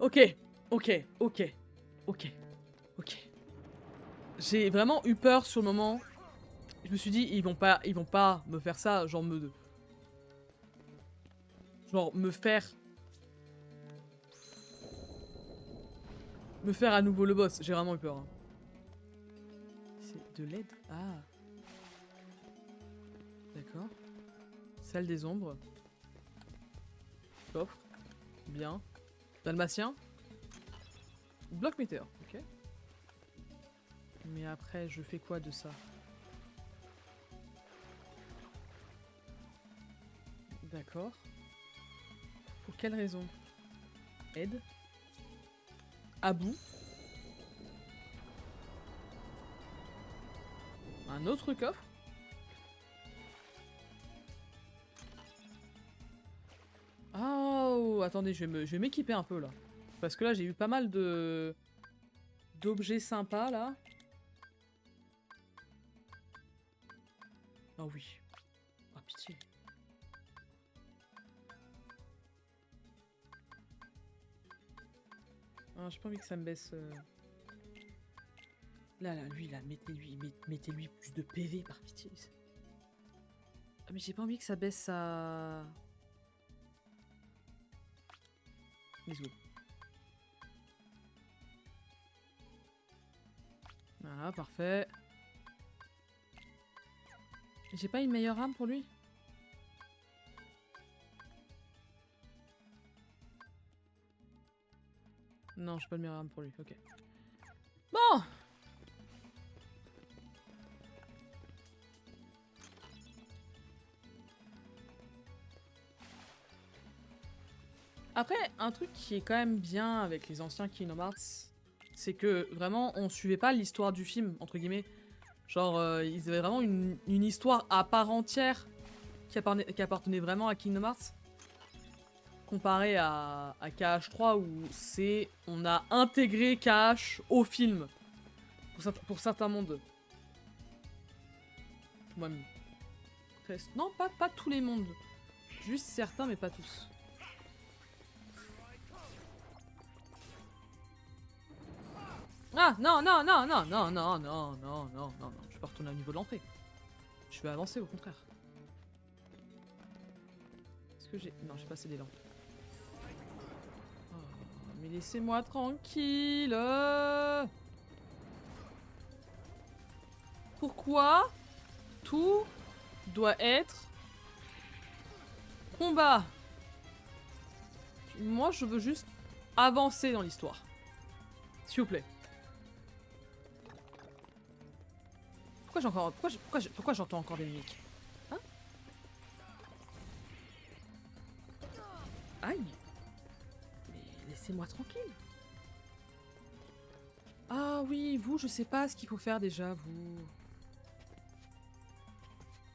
Ok. J'ai vraiment eu peur sur le moment. Je me suis dit, ils vont pas me faire ça, genre me faire à nouveau le boss. J'ai vraiment eu peur. Hein. C'est de l'aide. Ah. D'accord. Salle des ombres. Coffre. Bien. Dalmatien. Bloc météore. Ok. Mais après, je fais quoi de ça? D'accord. Pour quelle raison? Aide. À bout. Un autre coffre. Oh, attendez, je vais m'équiper un peu là. Parce que là, j'ai eu pas mal d'objets sympas là. Oh oui. Oh pitié. Ah, j'ai pas envie que ça me baisse. Là, lui, là, mettez-lui plus de PV par pitié. Ah, mais j'ai pas envie que ça baisse sa... Let's go. Voilà, parfait. J'ai pas une meilleure arme pour lui? Non, j'ai pas de meilleure arme pour lui, ok. Bon! Après, un truc qui est quand même bien avec les anciens Kingdom Hearts, c'est que vraiment on suivait pas l'histoire du film, entre guillemets. Genre, ils avaient vraiment une histoire à part entière qui appartenait vraiment à Kingdom Hearts. Comparé à KH3 où on a intégré KH au film. Pour certains mondes. Moi-même. Non, pas tous les mondes. Juste certains, mais pas tous. Ah, non, je vais pas retourner au niveau de l'entrée. Je vais avancer, au contraire. Est-ce que j'ai... Non, j'ai pas assez d'élan. Oh, mais laissez-moi tranquille. Pourquoi tout doit être combat? Moi, je veux juste avancer dans l'histoire. S'il vous plaît. Pourquoi j'entends encore des mimiques? Hein? Aïe! Mais laissez-moi tranquille. Ah oui, vous, je sais pas ce qu'il faut faire déjà, vous.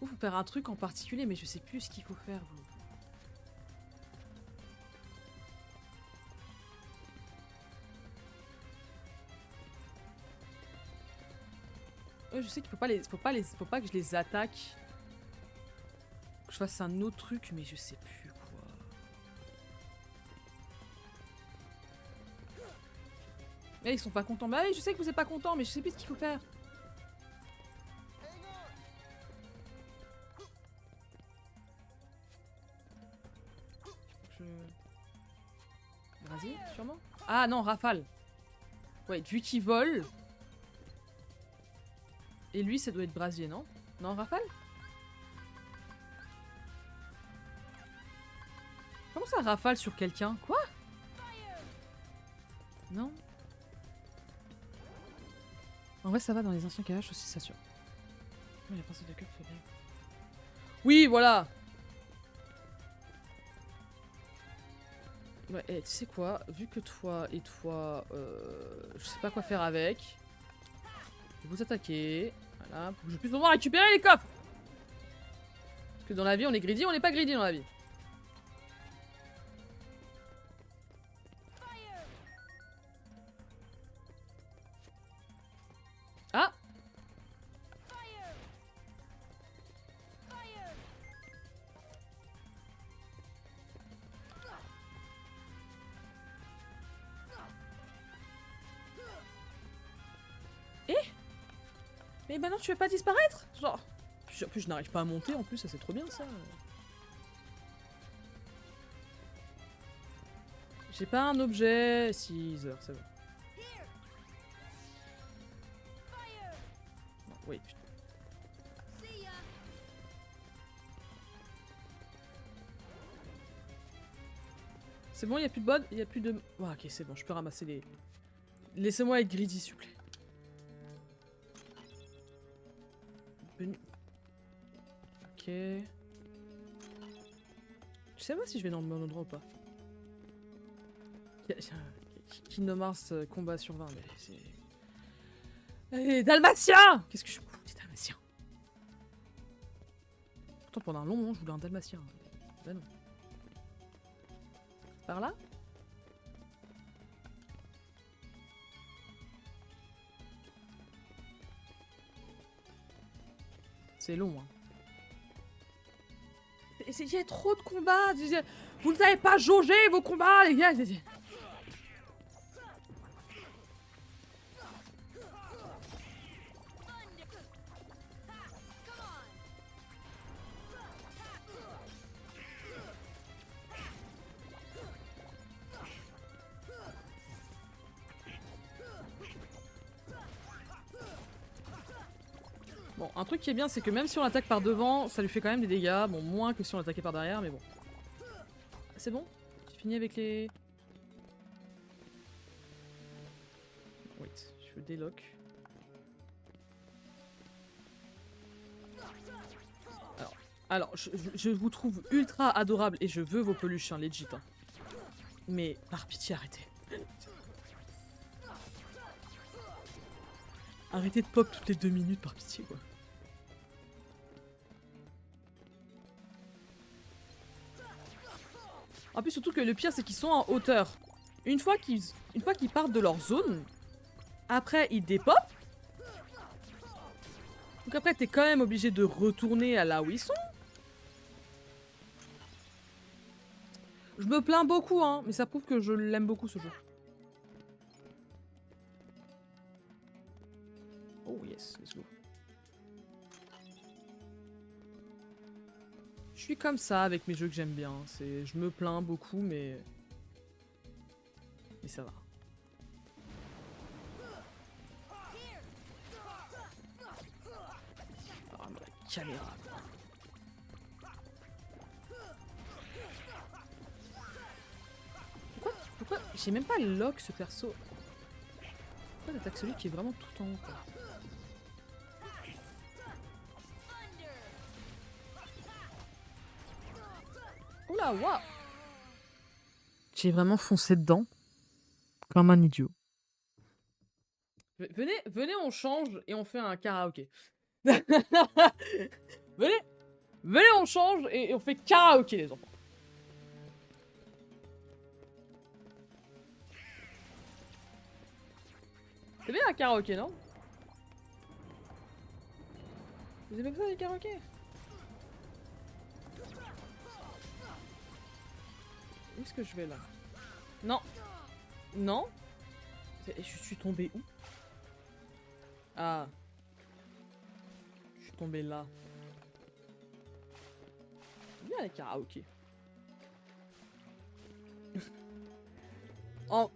Vous, faut faire un truc en particulier, mais je sais plus ce qu'il faut faire, vous. Je sais qu'il faut pas que je les attaque. Que je fasse un autre truc, mais je sais plus quoi. Eh, ils sont pas contents. Bah oui, je sais que vous êtes pas contents, mais je sais plus ce qu'il faut faire. Brasier, sûrement. Ah non, rafale. Ouais, vu qu'il vole. Et lui, ça doit être brasier, non? Non, rafale? Comment ça rafale sur quelqu'un? Quoi? Non? En vrai, ça va dans les anciens KH aussi, ça sûr. Oui, la pensée de cœur fait bien. Oui, voilà! Ouais, et tu sais quoi? Vu que toi et toi, je sais pas quoi faire avec. Je vais vous attaquer. Voilà, pour que je puisse au moins récupérer les coffres! Parce que dans la vie, on est greedy, on n'est pas greedy dans la vie. Ah! Eh? Mais maintenant tu veux pas disparaître? Genre... En plus je n'arrive pas à monter en plus, ça c'est trop bien ça. J'ai pas un objet... 6 heures, c'est bon. Non, oui, putain. C'est bon, y'a plus de bod, y'a plus de... Oh, ok, c'est bon, je peux ramasser les... Laissez-moi être greedy, s'il vous plaît. Ok. Je sais pas si je vais dans le bon endroit ou pas. Kingdom Hearts combat sur 20, mais c'est... Allez, Dalmatien! Qu'est-ce que je fous des Dalmatiens? Pourtant pendant un long moment je voulais un Dalmatien. Bah non. Par là? C'est long, hein. Il y a trop de combats! Vous ne savez pas jauger vos combats, les gars! Bon, un truc qui est bien, c'est que même si on l'attaque par devant, ça lui fait quand même des dégâts. Bon, moins que si on l'attaquait par derrière, mais bon. C'est bon? J'ai fini avec les... Wait, je veux délock. Alors je vous trouve ultra adorable et je veux vos peluches, hein, legit. Hein. Mais, par pitié, arrêtez. Arrêtez de pop toutes les 2 minutes, par pitié, quoi. En plus, surtout que le pire, c'est qu'ils sont en hauteur. Une fois qu'ils partent de leur zone, après, ils dépopent. Donc après, t'es quand même obligé de retourner à là où ils sont. Je me plains beaucoup, hein, mais ça prouve que je l'aime beaucoup, ce jeu. Oh yes, let's go. Je suis comme ça avec mes jeux que j'aime bien. Je me plains beaucoup, mais ça va. Ah, mais la caméra. Pourquoi j'ai même pas lock ce perso? Pourquoi t'attaques celui qui est vraiment tout en haut, quoi? Oula, waouh! J'ai vraiment foncé dedans. Comme un idiot. Venez, on change et on fait un karaoké. venez, on change et on fait karaoké, les enfants. C'est bien un karaoké, non? Vous aimez pas ça les karaokés? Où est-ce que je vais là? Non. Non. Je suis tombée où? Ah. Je suis tombée là. C'est bien les karaokés. En...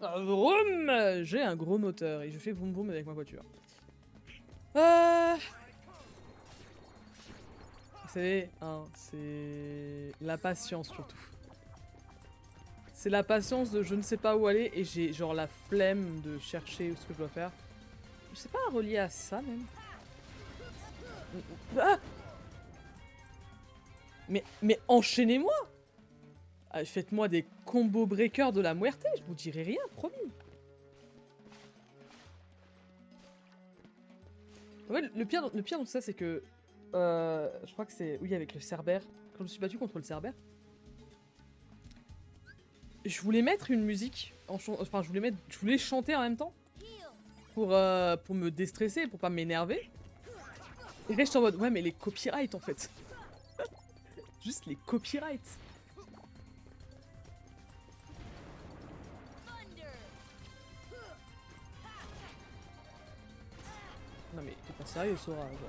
Vroom, j'ai un gros moteur et je fais vroom vroom avec ma voiture. Vous savez, hein, c'est la patience surtout. C'est la patience de je ne sais pas où aller et j'ai genre la flemme de chercher ce que je dois faire. Je sais pas relié à ça même. Ah, mais enchaînez-moi! Ah, faites-moi des combos breakers de la muerte, je vous dirai rien, promis. En fait, le pire dans tout ça, c'est que... je crois que c'est... Oui, avec le Cerbère. Quand je me suis battu contre le Cerbère, je voulais mettre une musique... Enfin, je voulais chanter en même temps. Pour me déstresser, pour pas m'énerver. Et là, j'étais en mode, ouais, mais les copyrights, en fait. Juste les copyrights. Non mais t'es pas sérieux, Sora, genre.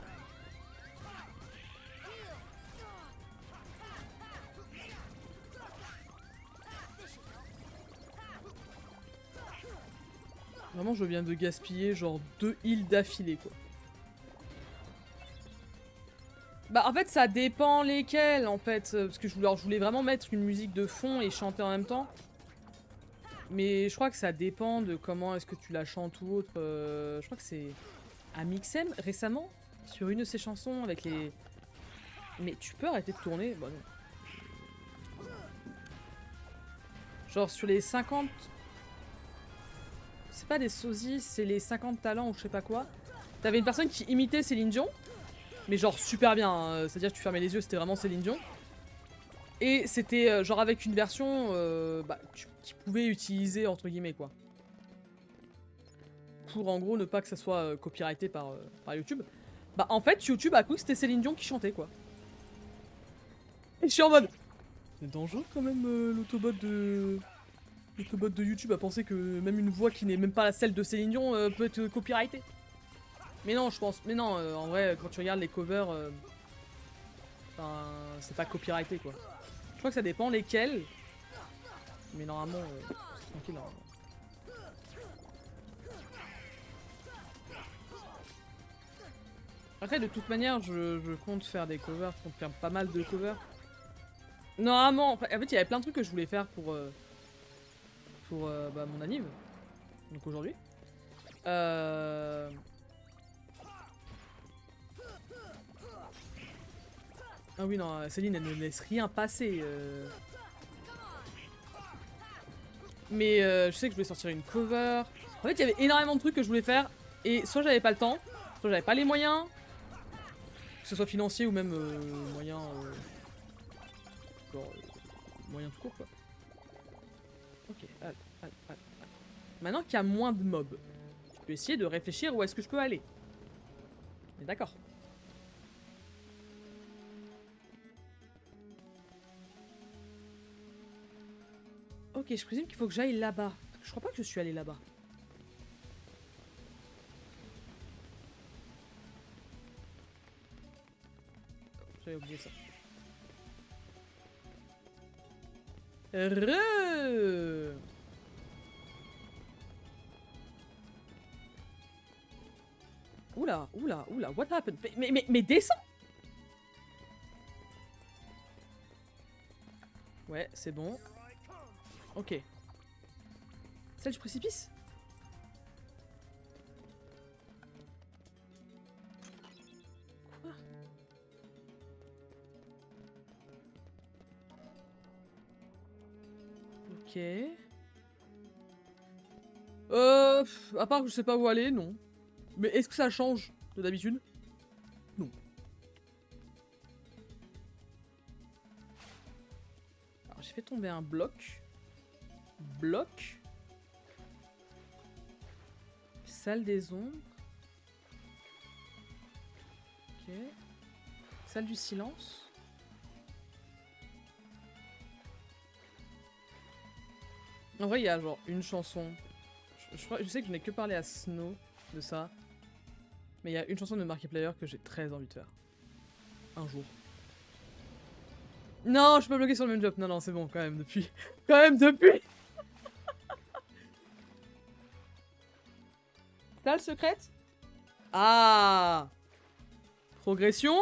Vraiment, je viens de gaspiller genre 2 heals d'affilée, quoi. Bah en fait, ça dépend lesquels, en fait. Parce que je voulais vraiment mettre une musique de fond et chanter en même temps. Mais je crois que ça dépend de comment est-ce que tu la chantes ou autre. Je crois que c'est... Amixem, récemment, sur une de ses chansons avec les... Mais tu peux arrêter de tourner? Bah non. Genre sur les 50... C'est pas des sosies, c'est les 50 talents ou je sais pas quoi. T'avais une personne qui imitait Céline Dion. Mais genre super bien, hein. C'est-à-dire que tu fermais les yeux, c'était vraiment Céline Dion. Et c'était genre avec une version qui pouvait utiliser entre guillemets quoi. Pour en gros ne pas que ça soit copyrighté par YouTube. Bah en fait YouTube a cru que c'était Céline Dion qui chantait quoi. Et je suis en mode... C'est dangereux quand même l'autobot de YouTube à penser que même une voix qui n'est même pas celle de Céline Dion peut être copyrightée. Mais non je pense... Mais non en vrai quand tu regardes les covers... Enfin c'est pas copyrighté quoi. Je crois que ça dépend lesquels. Mais normalement c'est tranquille hein. Après, de toute manière, je compte faire des covers, je compte faire pas mal de covers. Normalement, en fait, il y avait plein de trucs que je voulais faire pour mon anniv. Donc aujourd'hui. Ah oui, non, Céline, elle ne laisse rien passer. Mais je sais que je voulais sortir une cover. En fait, il y avait énormément de trucs que je voulais faire. Et soit j'avais pas le temps, soit j'avais pas les moyens. Que ce soit financier ou même moyen... moyen tout court quoi. Ok, allez. Maintenant qu'il y a moins de mobs, je peux essayer de réfléchir où est-ce que je peux aller. Mais d'accord. Ok, je présume qu'il faut que j'aille là-bas. Je crois pas que je suis allé là-bas. J'avais oublié ça. Oula, what happened? Mais descends! Ouais, c'est bon. Ok. Celle du précipice? Quoi? Ok. À part que je sais pas où aller, non. Mais est-ce que ça change de d'habitude? Non. Alors j'ai fait tomber un bloc. Salle des ombres. Ok. Salle du silence. En vrai, il y a genre une chanson. Je sais que je n'ai que parlé à Snow de ça. Mais il y a une chanson de Markiplier que j'ai très envie de faire. Un jour. Non, je suis pas bloqué sur le même job. Non, c'est bon, quand même, depuis. Salle secrète. Ah. Progression.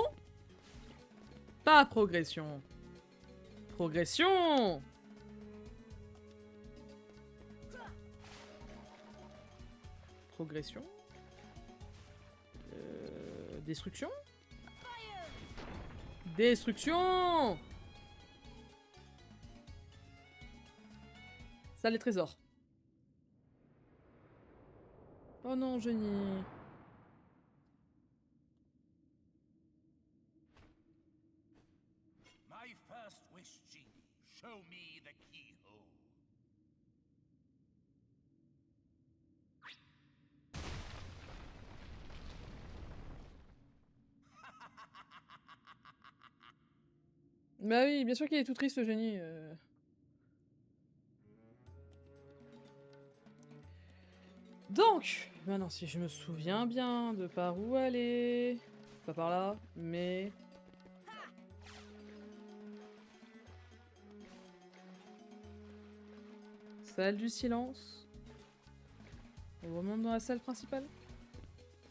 Pas progression. Progression. Progression. Destruction. Destruction. Salle des trésors. Oh non, génie. My first wish, Genie. Show me the keyhole. Bah oui, bien sûr qu'il est tout triste, ce génie. Donc, maintenant, si je me souviens bien de par où aller... Pas par là, mais... Salle du silence. On remonte dans la salle principale.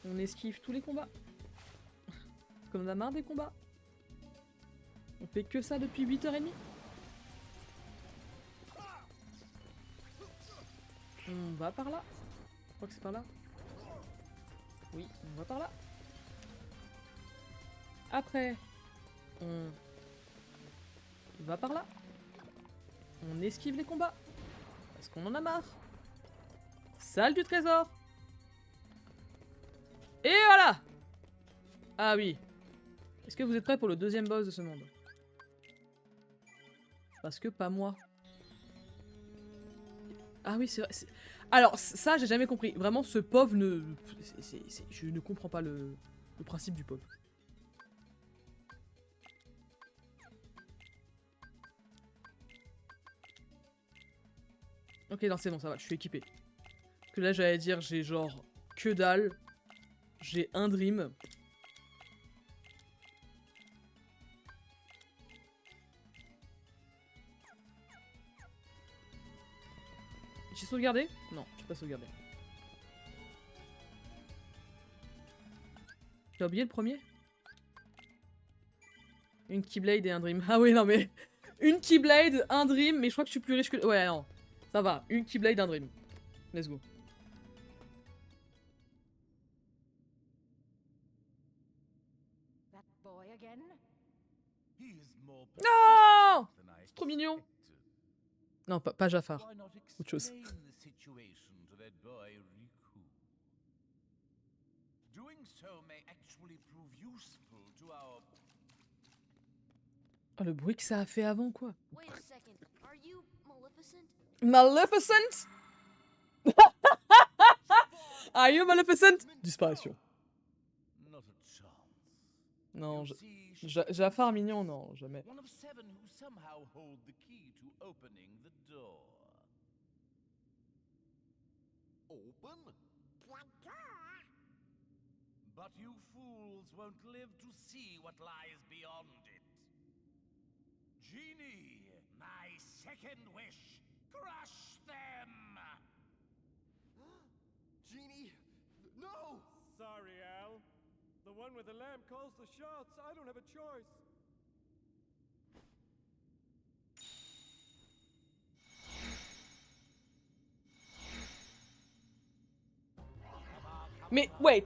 On esquive tous les combats. Parce qu'on en a marre des combats. On fait que ça depuis 8h30. On va par là. Je crois que c'est par là. Oui, on va par là. Après, on va par là. On esquive les combats. Parce qu'on en a marre. Salle du trésor. Et voilà. Ah oui. Est-ce que vous êtes prêts pour le deuxième boss de ce monde? Parce que pas moi. Ah oui, c'est vrai. Alors, ça, j'ai jamais compris. Vraiment, ce pauvre ne... Je ne comprends pas le principe du pauvre. Ok, non, c'est bon, ça va, je suis équipé. Parce que là, j'allais dire, j'ai genre que dalle. J'ai un dream. J'ai sauvegardé? Non, j'ai pas sauvegardé. J'ai oublié le premier? Une Keyblade et un Dream. Ah oui, non mais... Une Keyblade, un Dream, mais je crois que je suis plus riche que... Ouais, non. Ça va, une Keyblade, un Dream. Let's go. That boy again? He is more Non! persistent than I C'est trop mignon. expected. Non, pas Jafar. Why not Autre chose. explain the situation to that boy Riku? Doing so may actually prove useful to our... Oh, le bruit que ça a fait avant, quoi. Wait a second. Are you Maleficent? Maleficent? Are you Maleficent? Disparition. Not a chance. Non, You see, she- Jafar mignon, non, jamais. One of 7 who somehow hold the key to opening the door. Open? But you fools won't live to see what lies beyond it. Genie, my second wish, crush them! Genie, no! Sorry, Al. The one with the lamp calls the shots. I don't have a choice. Mais, wait.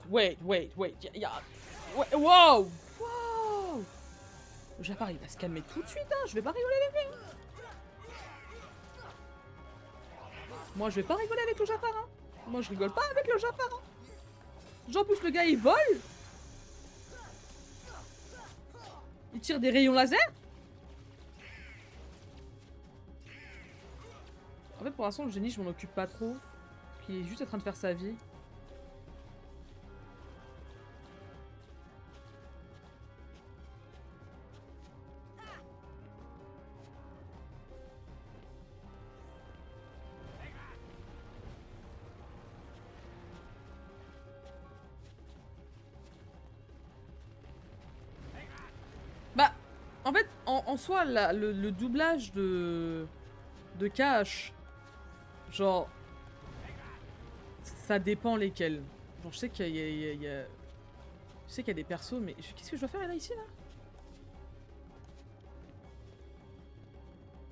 Wow! Wow! Jafar, il va se calmer tout de suite, hein. Je vais pas rigoler avec lui. Moi, je vais pas rigoler avec le Jafar, hein. Moi, je rigole pas avec le Jafar, hein. Genre, en plus, le gars, il vole. Il tire des rayons laser. En fait, pour l'instant, le génie, je m'en occupe pas trop. Il est juste en train de faire sa vie. Bah, en fait, en soi, le doublage de Cash, genre, ça dépend lesquels. Genre, je sais qu'il y a... Je sais qu'il y a des persos, mais qu'est-ce que je dois faire là, ici, là?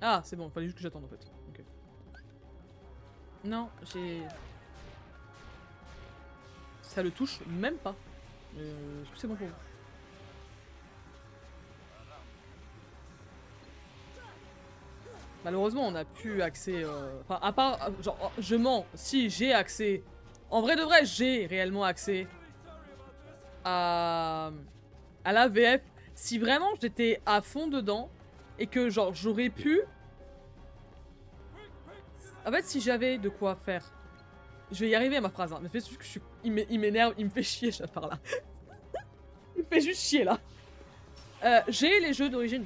Ah, c'est bon, il fallait juste que j'attende, en fait. Ok. Non, j'ai... Ça le touche même pas. Est-ce que c'est bon pour vous? Malheureusement, on n'a plus accès... Enfin, à part... Genre, je mens. Si, j'ai accès... En vrai de vrai, j'ai réellement accès à la VF. Si vraiment j'étais à fond dedans et que, genre, j'aurais pu... En fait, si j'avais de quoi faire... Je vais y arriver à ma phrase, hein. Mais c'est juste que il m'énerve, il me fait chier, cette part-là. Il me fait juste chier, là. J'ai les jeux d'origine.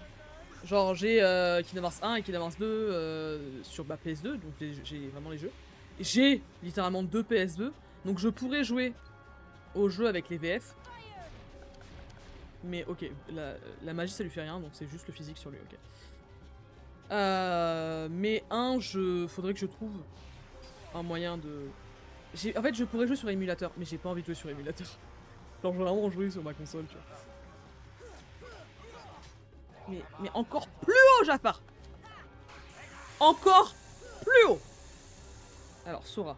Genre j'ai Kingdom Hearts 1 et Kingdom Hearts 2 sur ma PS2, donc j'ai vraiment les jeux. J'ai littéralement 2 PS2, donc je pourrais jouer au jeu avec les VF. Mais ok, la magie ça lui fait rien, donc c'est juste le physique sur lui, ok. Mais faudrait que je trouve un moyen de... En fait je pourrais jouer sur émulateur, mais j'ai pas envie de jouer sur émulateur. Genre je veux vraiment jouer sur ma console, tu vois. Mais encore plus haut, Jafar! Encore plus haut! Alors, Sora.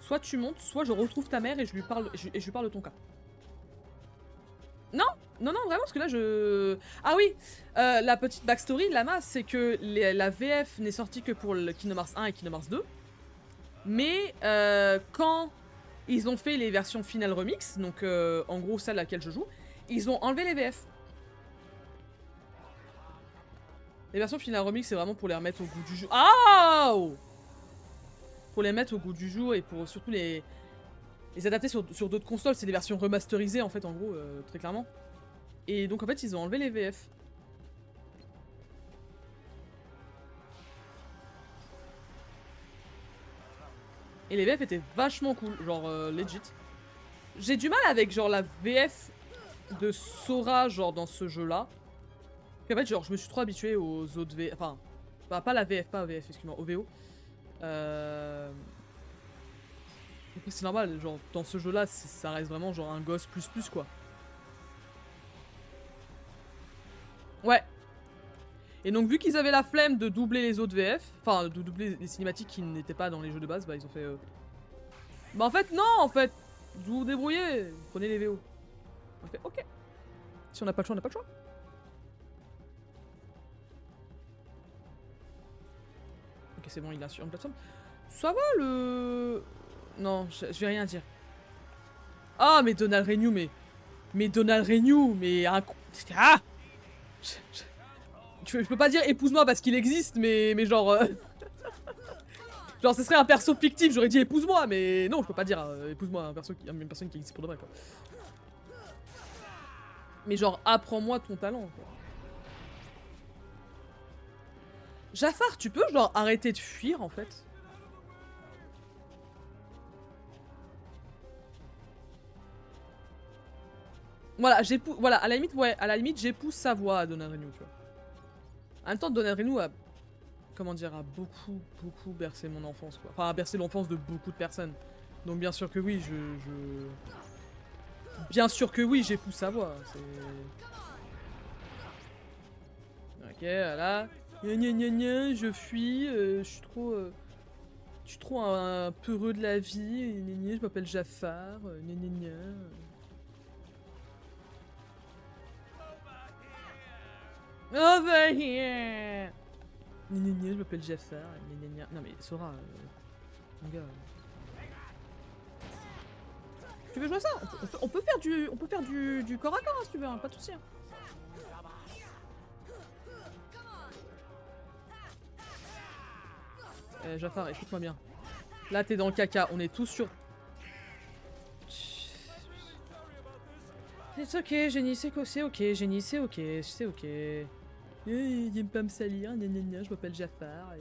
Soit tu montes, soit je retrouve ta mère et je lui parle, et je lui parle de ton cas. Non! Non, non, vraiment, parce que là, je... Ah oui! La petite backstory, Lama, c'est que la VF n'est sortie que pour le Kingdom Hearts 1 et Kingdom Hearts 2. Mais quand ils ont fait les versions Final Remix, donc en gros celle à laquelle je joue, ils ont enlevé les VF. Les versions Final Remix, c'est vraiment pour les remettre au goût du jour. Ah! Pour les mettre au goût du jour et pour surtout les adapter sur d'autres consoles. C'est des versions remasterisées, en fait, en gros, très clairement. Et donc, en fait, ils ont enlevé les VF. Et les VF étaient vachement cool, genre legit. J'ai du mal avec, genre, la VF de Sora, genre, dans ce jeu-là. En fait, genre, je me suis trop habitué aux autres VF. Enfin, pas la VF, pas VF, excuse-moi, au VO. C'est normal, genre, dans ce jeu-là, ça reste vraiment genre un gosse plus, quoi. Ouais. Et donc, vu qu'ils avaient la flemme de doubler les autres VF, enfin, de doubler les cinématiques qui n'étaient pas dans les jeux de base, bah, ils ont fait... Bah, en fait, non, en fait. Vous vous débrouillez, prenez les VO. On fait, ok. Si on n'a pas le choix, on n'a pas le choix. Ok, c'est bon, il a sur une plateforme. Ça va, le... Non, je vais rien dire. Ah, mais Donald Renew, mais Donald Renew, mais... Ah je peux pas dire épouse-moi parce qu'il existe, mais genre... genre, ce serait un perso fictif, j'aurais dit épouse-moi, mais non, je peux pas dire épouse-moi une personne qui existe pour de vrai, quoi. Mais genre, apprends-moi ton talent, quoi. Jafar, tu peux, genre, arrêter de fuir, en fait? Voilà, voilà, à la limite, ouais, à la limite, j'épouse sa voix à Donald Renew, tu vois. En même temps, Donald Renew a, comment dire, a beaucoup bercé mon enfance, quoi. Enfin, a bercé l'enfance de beaucoup de personnes. Donc bien sûr que oui, bien sûr que oui, j'épouse sa voix. Ok, voilà. Gna, je fuis, je suis trop un peureux de la vie, je m'appelle Jafar, Over here! Je m'appelle Jafar, Non mais Sora, mon gars... Tu veux jouer à ça? On peut faire du corps à corps, hein, si tu veux, hein, pas de soucis. Hein. Jafar, écoute-moi bien. Là, t'es dans le caca, on est tous sur... C'est ok, Génie, c'est ok, Génie, c'est ok. Il aime pas me salir, je m'appelle Jafar,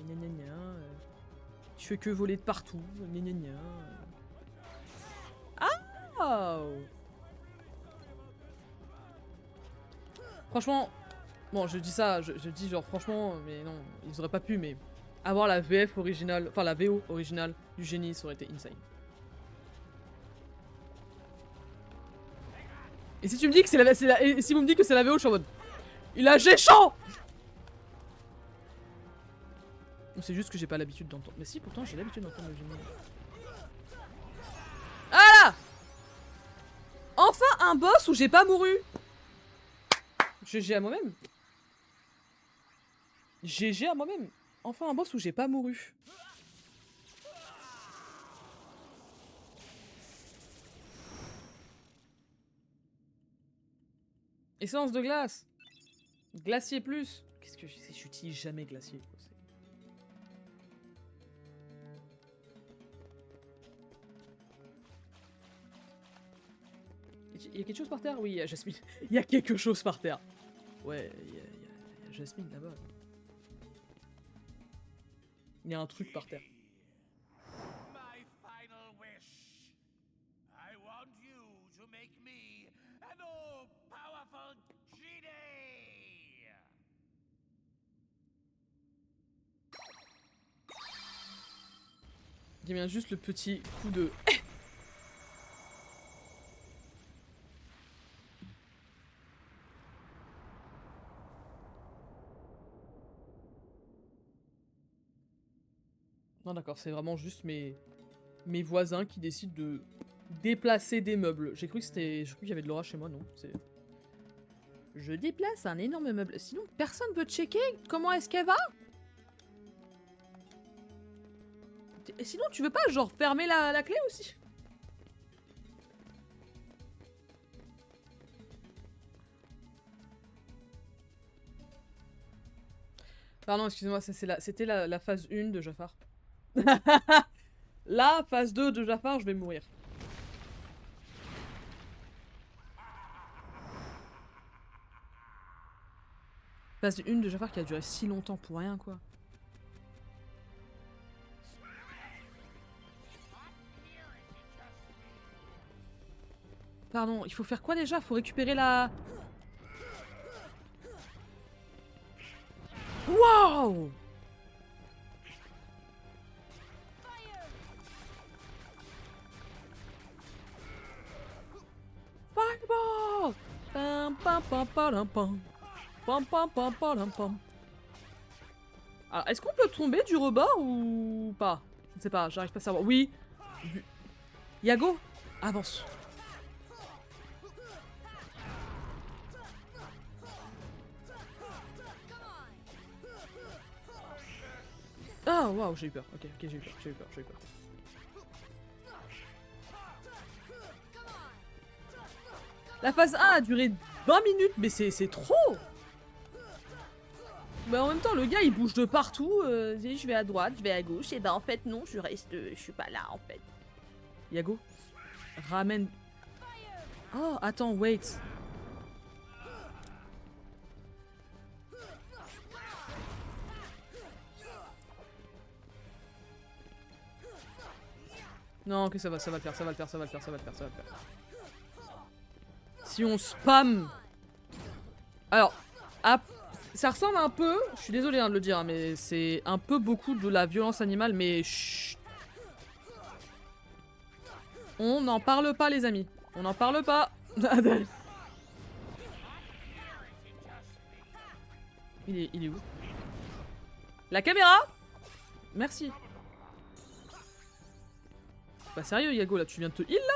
je fais que voler de partout, Ah! Franchement, bon, je dis ça, je dis genre franchement, mais non, ils auraient pas pu, mais avoir la VF originale, enfin la VO originale du Génie, ça aurait été insane. Et si tu me dis que et si vous me dites que c'est la VO, je suis en mode... Il a géchant. C'est juste que j'ai pas l'habitude d'entendre. Mais si, pourtant j'ai l'habitude d'entendre le générique. Ah là! Enfin un boss où j'ai pas mouru. GG à moi-même. GG à moi-même. Enfin un boss où j'ai pas mouru. Essence de glace. Glacier plus. Qu'est-ce que j'utilise jamais glacier quoi. Il y a quelque chose par terre? Oui, il y a Jasmine. Il y a quelque chose par terre. Ouais, il y a Jasmine là-bas. Il y a un truc par terre. My final wish. I want you to make me an all-powerful genie. Il y a bien juste le petit coup de... Non d'accord, c'est vraiment juste mes voisins qui décident de déplacer des meubles. J'ai cru qu'il y avait de l'orage chez moi, non. Je déplace un énorme meuble. Sinon, personne veut checker comment est-ce qu'elle va? Et sinon, tu veux pas genre fermer la clé aussi? Pardon, excusez-moi, c'était la phase 1 de Jafar. La phase 2 de Jafar, je vais mourir. Phase 1 de Jafar qui a duré si longtemps pour rien, quoi. Pardon, il faut faire quoi déjà? Faut récupérer la... Waouh! Fireball! Pam pam pam pam pam. Pam pam pam pam pam. Alors, est-ce qu'on peut tomber du rebord ou pas? Je ne sais pas, j'arrive pas à savoir. Oui! Yago, avance. Ah, waouh, j'ai eu peur. Ok, j'ai eu peur. La phase 1 a duré 20 minutes, mais c'est trop! Mais en même temps, le gars il bouge de partout. Je vais à droite, je vais à gauche. Et bah en fait, non, je suis pas là en fait. Yago, ramène. Oh, attends, wait. Non, ok, ça va le faire. Si on spam... Alors, ça ressemble un peu, je suis désolée de le dire, hein, mais c'est un peu beaucoup de la violence animale, mais chut. On n'en parle pas, les amis. On n'en parle pas. Il est où? La caméra? Merci. Bah sérieux, Yago, là, tu viens de te heal, là?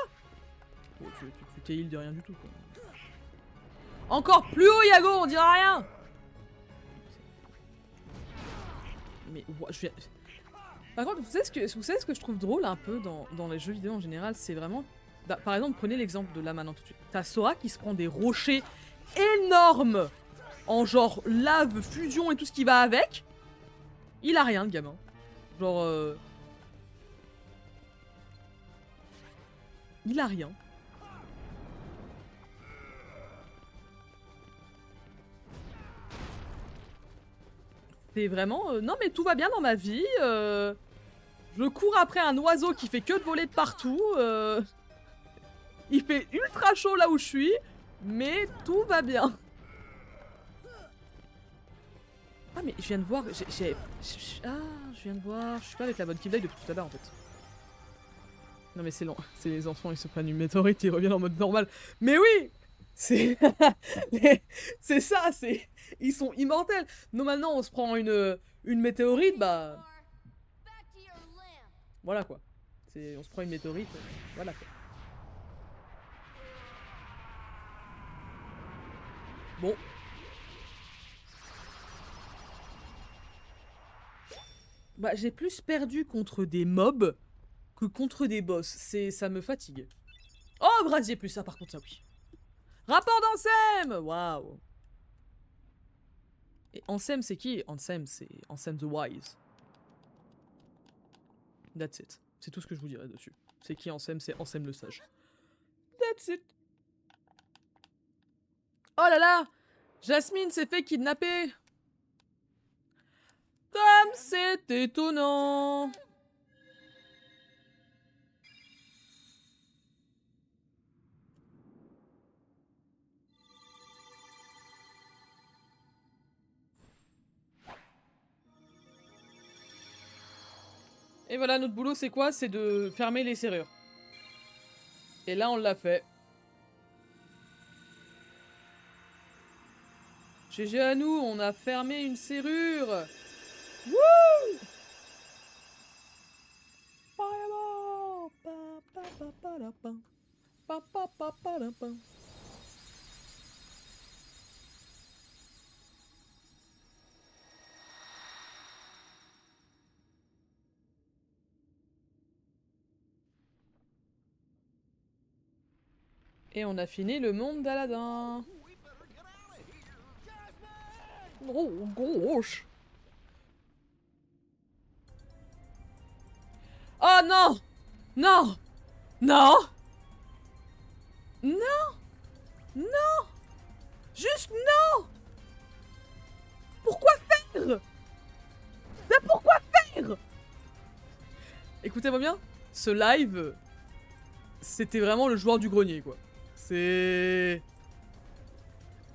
Oh, tu t'es heal de rien du tout, quoi. Encore plus haut, Yago, on dira rien. Mais je viens... Par contre, vous savez ce que je trouve drôle un peu dans les jeux vidéo en général, c'est vraiment... Bah, par exemple, prenez l'exemple de là maintenant tout de suite. T'as Sora qui se prend des rochers énormes en genre lave, fusion et tout ce qui va avec. Il a rien, le gamin. Genre... Il a rien. C'est vraiment... non mais tout va bien dans ma vie. Je cours après un oiseau qui fait que de voler de partout. Il fait ultra chaud là où je suis. Mais tout va bien. Ah mais je viens de voir... je viens de voir... Je suis pas avec la bonne Keyblade depuis tout à l'heure en fait. Non mais c'est long. C'est les enfants, ils se prennent une météorite, ils reviennent en mode normal. Mais oui! C'est c'est ça, c'est ils sont immortels. Normalement, on se prend une météorite, bah Back to your lamp. voilà quoi. C'est on se prend une météorite, voilà quoi. Bon. Bah j'ai plus perdu contre des mobs que contre des boss. Ça me fatigue. Oh, brasier plus, ça par contre, ça oui. Rapport d'Ansem! Waouh! Et Ansem, c'est qui? Ansem, c'est Ansem the Wise. That's it. C'est tout ce que je vous dirai dessus. C'est qui Ansem? C'est Ansem le Sage. That's it. Oh là là! Jasmine s'est fait kidnapper! Comme c'est étonnant! Et voilà, notre boulot, c'est quoi? C'est de fermer les serrures. Et là, on l'a fait. GG à nous, on a fermé une serrure. Wouh! Et on a fini le monde d'Aladin. Oh, gauche. Oh non! Non! Non! Non! Non! Juste non! Pourquoi faire? Mais pourquoi faire? Écoutez-moi bien, ce live, c'était vraiment le joueur du grenier, quoi. C'est...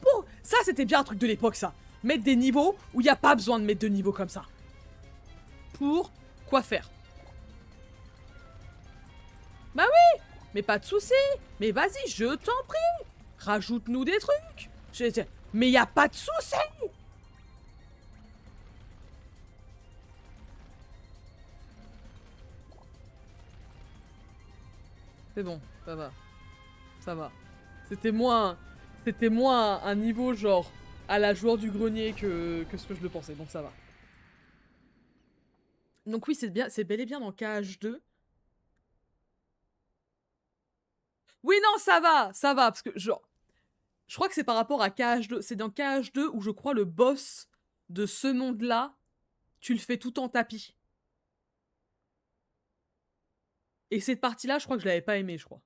Bon, ça, c'était bien un truc de l'époque, ça. Mettre des niveaux où il n'y a pas besoin de mettre de niveaux comme ça. Pour quoi faire? Bah oui! Mais pas de soucis! Mais vas-y, je t'en prie! Rajoute-nous des trucs! Mais y a pas de soucis! C'est bon, ça va. Ça va. C'était moins un niveau genre à la joueur du grenier que ce que je le pensais, donc ça va. Donc oui, c'est bel et bien dans KH2. Oui, non, ça va, parce que genre... Je crois que c'est par rapport à KH2. C'est dans KH2 où je crois le boss de ce monde-là, tu le fais tout en tapis. Et cette partie-là, je crois que je l'avais pas aimée, je crois.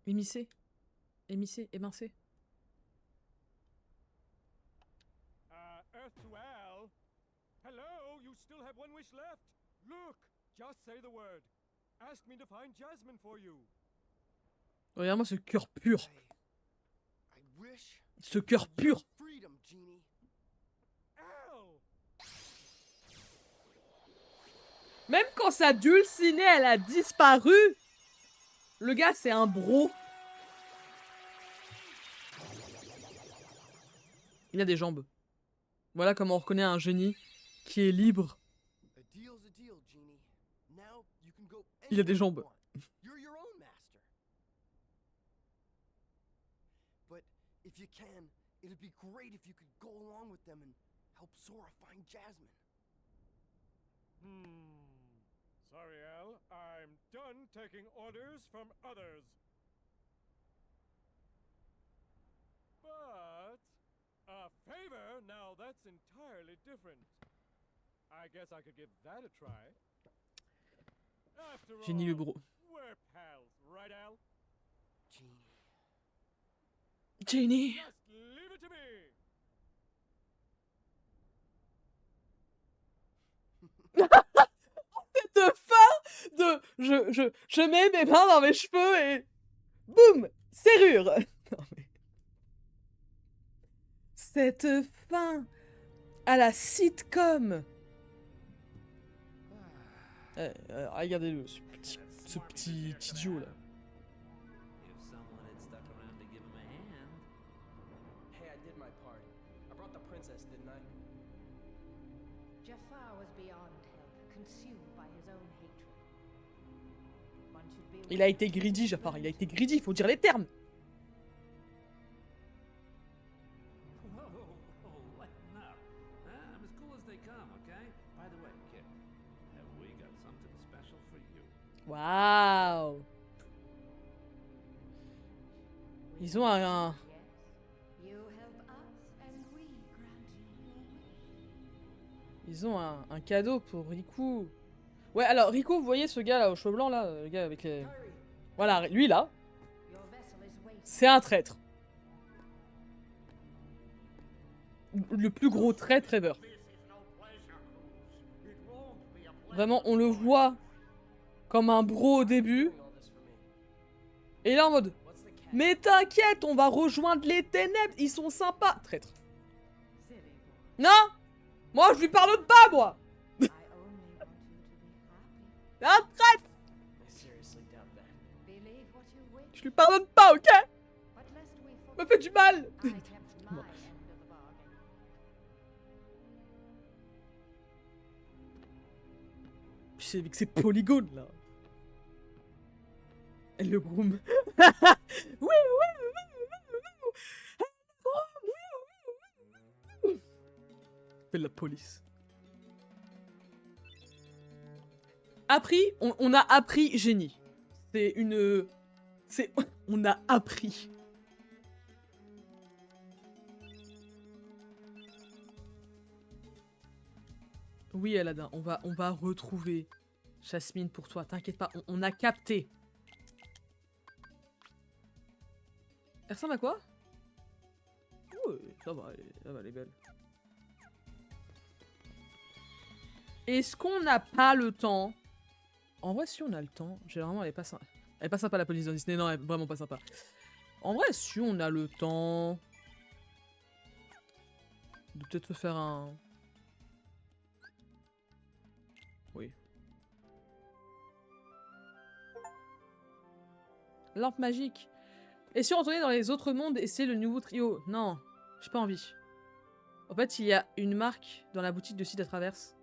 Émissé. Émissé, émincé. Earth to Al. Hello, you still have one wish left. Look, just say the word. Ask me to find Jasmine for you. Regarde-moi ce cœur pur. I wish Ce cœur pur. freedom, Genie. Al! Même quand sa dulcinée, elle a disparu, le gars, c'est un bro. Il a des jambes. Voilà comment on reconnaît un génie qui est libre. A deal's a deal, Genie. Now you can go Il a des anywhere you jambes. want. You're your own master. But if you can, it'd be great if you could go along with them and help Sora find Jasmine. Sorry, Al. I'm done taking orders from others. But a favor? Now that's entirely different. I guess I could give that a try. After Génie le all, bro. we're pals, right, Al? Genie. Génie. Just leave it to me. Cette fin de... Je mets mes mains dans mes cheveux et... Boum! Serrure! Non, mais... Cette fin... À la sitcom. Regardez-le, ce petit idiot là. If someone had stuck around to give him a hand. Hey, I did my part. I brought the princess, didn't I? Jafar was beyond help, consumed by his own hatred. One should be Il a été greedy, Jafar, il a été greedy, il faut dire les termes. Whoa, lighten up. I'm as cool as they come, okay? By the way, kid, have we got something special for you? Waouh. Ils ont un... Yes. You help us and we grant you your wish. Ils ont un cadeau pour Riku. Ouais, alors Riku, vous voyez ce gars là aux cheveux blancs là, le gars avec les... Voilà, lui là, Your vessel is wasted. c'est un traître. Le plus gros traître ever. Vraiment, on le voit comme un bro au début. Doing all this for me. Et là en mode, What's the catch? mais t'inquiète, on va rejoindre les ténèbres, ils sont sympas. Traître. Silly boy. Non, moi je lui pardonne pas, moi. I only want you to be happy. Un traître, I seriously doubt that. Believe what you wish, je lui pardonne pas, ok? but lest we Me forget, fait du mal. I kept my end of the bargain. Puis c'est avec ses polygones là. Elle le groom. Oui, oui, oui. Appelle la police. Appris, on a appris génie. C'est une... C'est... On a appris. Oui, Aladdin, on va retrouver Jasmine pour toi. T'inquiète pas, on a capté. Elle ressemble à quoi? Ouais, ça va, elle est belle. Est-ce qu'on n'a pas le temps? En vrai, si on a le temps, généralement, elle est pas sympa. Elle est pas sympa, la police dans Disney. Non, elle est vraiment pas sympa. En vrai, si on a le temps... de peut-être se faire un... Oui. Lampe magique. Et si on retournait dans les autres mondes et c'est le nouveau trio? Non, j'ai pas envie. En fait, il y a une marque dans la boutique de site à traverse.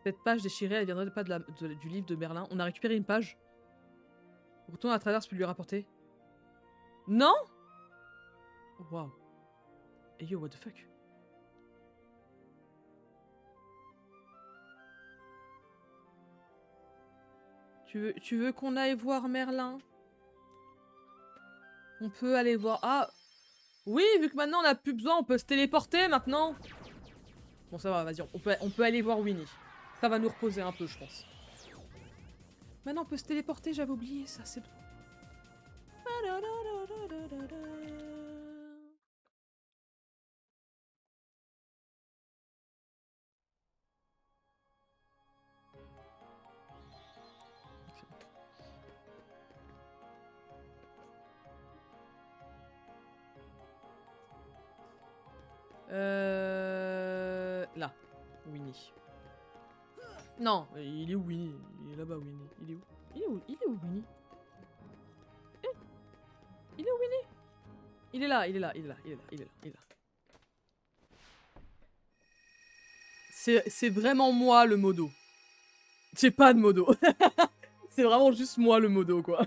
Cette page déchirée, elle viendrait pas du livre de Merlin. On a récupéré une page. Retourne à traverse peut lui rapporter. Non? Waouh. Hey yo, what the fuck? Tu veux qu'on aille voir Merlin? On peut aller voir... Ah! Oui, vu que maintenant on a plus besoin, on peut se téléporter maintenant. Bon, ça va, vas-y, on peut aller voir Winnie. Ça va nous reposer un peu, je pense. Maintenant, on peut se téléporter, j'avais oublié ça, c'est bon. Là, Winnie. Non, il est où Winnie? Il est là-bas, Winnie. Il est où? Il est où? Il est où Winnie? Il est où Winnie? Il est là, il est là, il est là, il est là, il est là, il est là. C'est vraiment moi le modo. J'ai pas de modo. C'est vraiment juste moi le modo, quoi.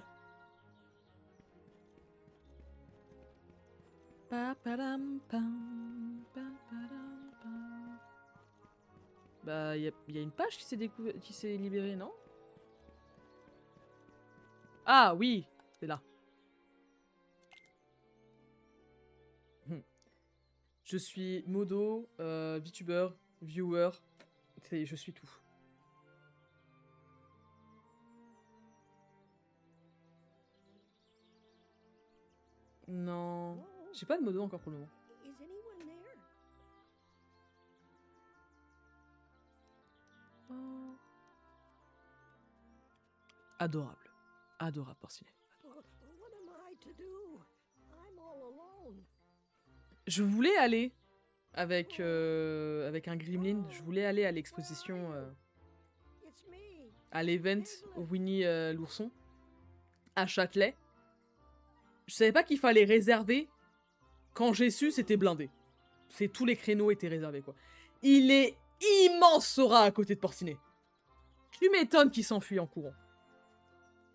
Bah, y a une page qui s'est libérée, non? Ah oui, c'est là. Je suis modo, VTuber, viewer, je suis tout. Non, j'ai pas de modo encore pour le moment. Is anyone there? Oh. Adorable, adorable Porcinet. What am I to do? I'm all alone. Je voulais aller avec un gremlin. Je voulais aller à l'exposition, It's me. à l'event Winnie l'ourson, à Châtelet. Je savais pas qu'il fallait réserver. Quand j'ai su, c'était blindé. Tous les créneaux étaient réservés, quoi. Il est immense, Sora, à côté de Porcinet. Tu m'étonnes qu'il s'enfuit en courant.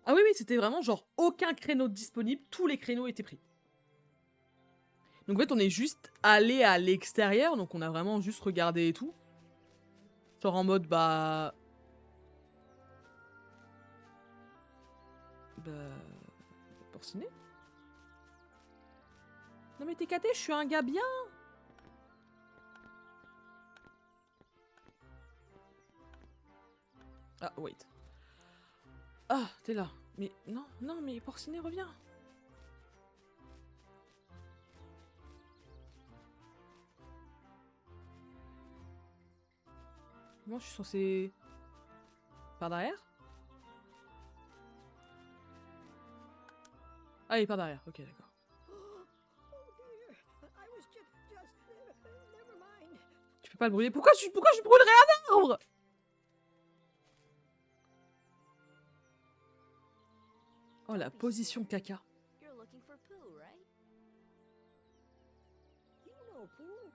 Ah oui, oui, c'était vraiment genre aucun créneau disponible, tous les créneaux étaient pris. Donc en fait, on est juste allé à l'extérieur, donc on a vraiment juste regardé et tout. Genre en mode, bah... Porcinet. Non mais t'es caté, je suis un gars bien. Ah, wait. Ah, t'es là. Mais non, non, mais Porcinet, reviens. Comment je suis censée... Par derrière? Ah, il est par derrière. Ok, d'accord. Oh dear. I was just never mind. Tu peux pas le brûler. Pourquoi je brûlerais un arbre? Oh, la position caca. You're looking for Pooh, right? You know Pooh.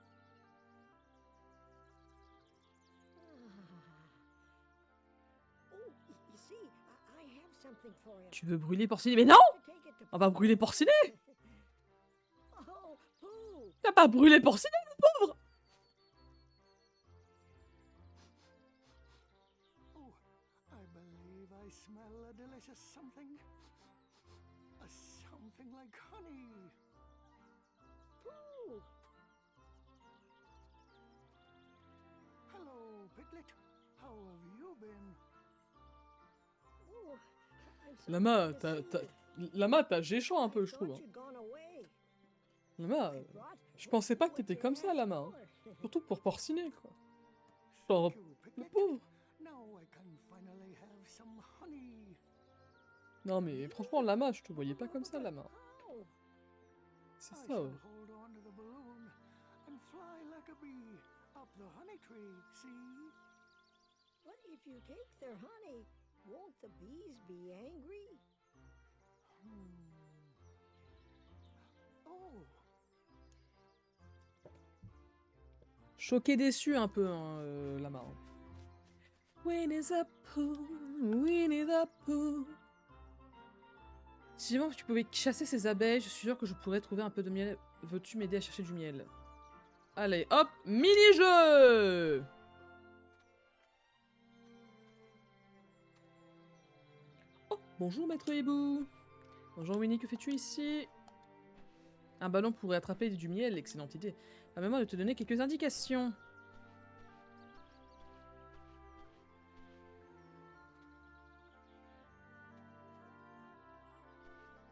Oh, you see, I have something for him. Tu veux brûler Porcinet? Mais non! Take it to On va brûler Porcinet! Oh, Pooh. T'as pas brûlé Porcinet, le pauvre! Oh, I believe I smell a delicious something. A something like honey. Pooh. Hello, Piglet. How have you been? Oh, I'm so Lama, glad to see you. Lama, t'as géchant un peu, je trouve. Thought hein. you'd gone away. Lama, I brought je pensais pas que what t'étais you comme ça, asked Lama. hein. for. Surtout pour Porcinet, quoi. Genre, Thank you, le Piglet. pauvre. Now I can finally have some honey. Non, mais franchement, Lama, je te voyais pas comme ça, Lama. Oh, C'est I ça, shall ouais. hold on to the balloon and fly like a bee up the honey tree, see? but if you take their honey, won't the bees be angry? Oh, Choqué, déçu un peu, hein, Lama. hein. Winnie the Pooh, Winnie the Pooh. Si vraiment tu pouvais chasser ces abeilles, je suis sûre que je pourrais trouver un peu de miel. Veux-tu m'aider à chercher du miel? Allez, hop, mini-jeu! Oh, bonjour maître hibou. Bonjour Winnie, que fais-tu ici? Un ballon pourrait attraper du miel, excellente idée. Permets-moi de te donner quelques indications.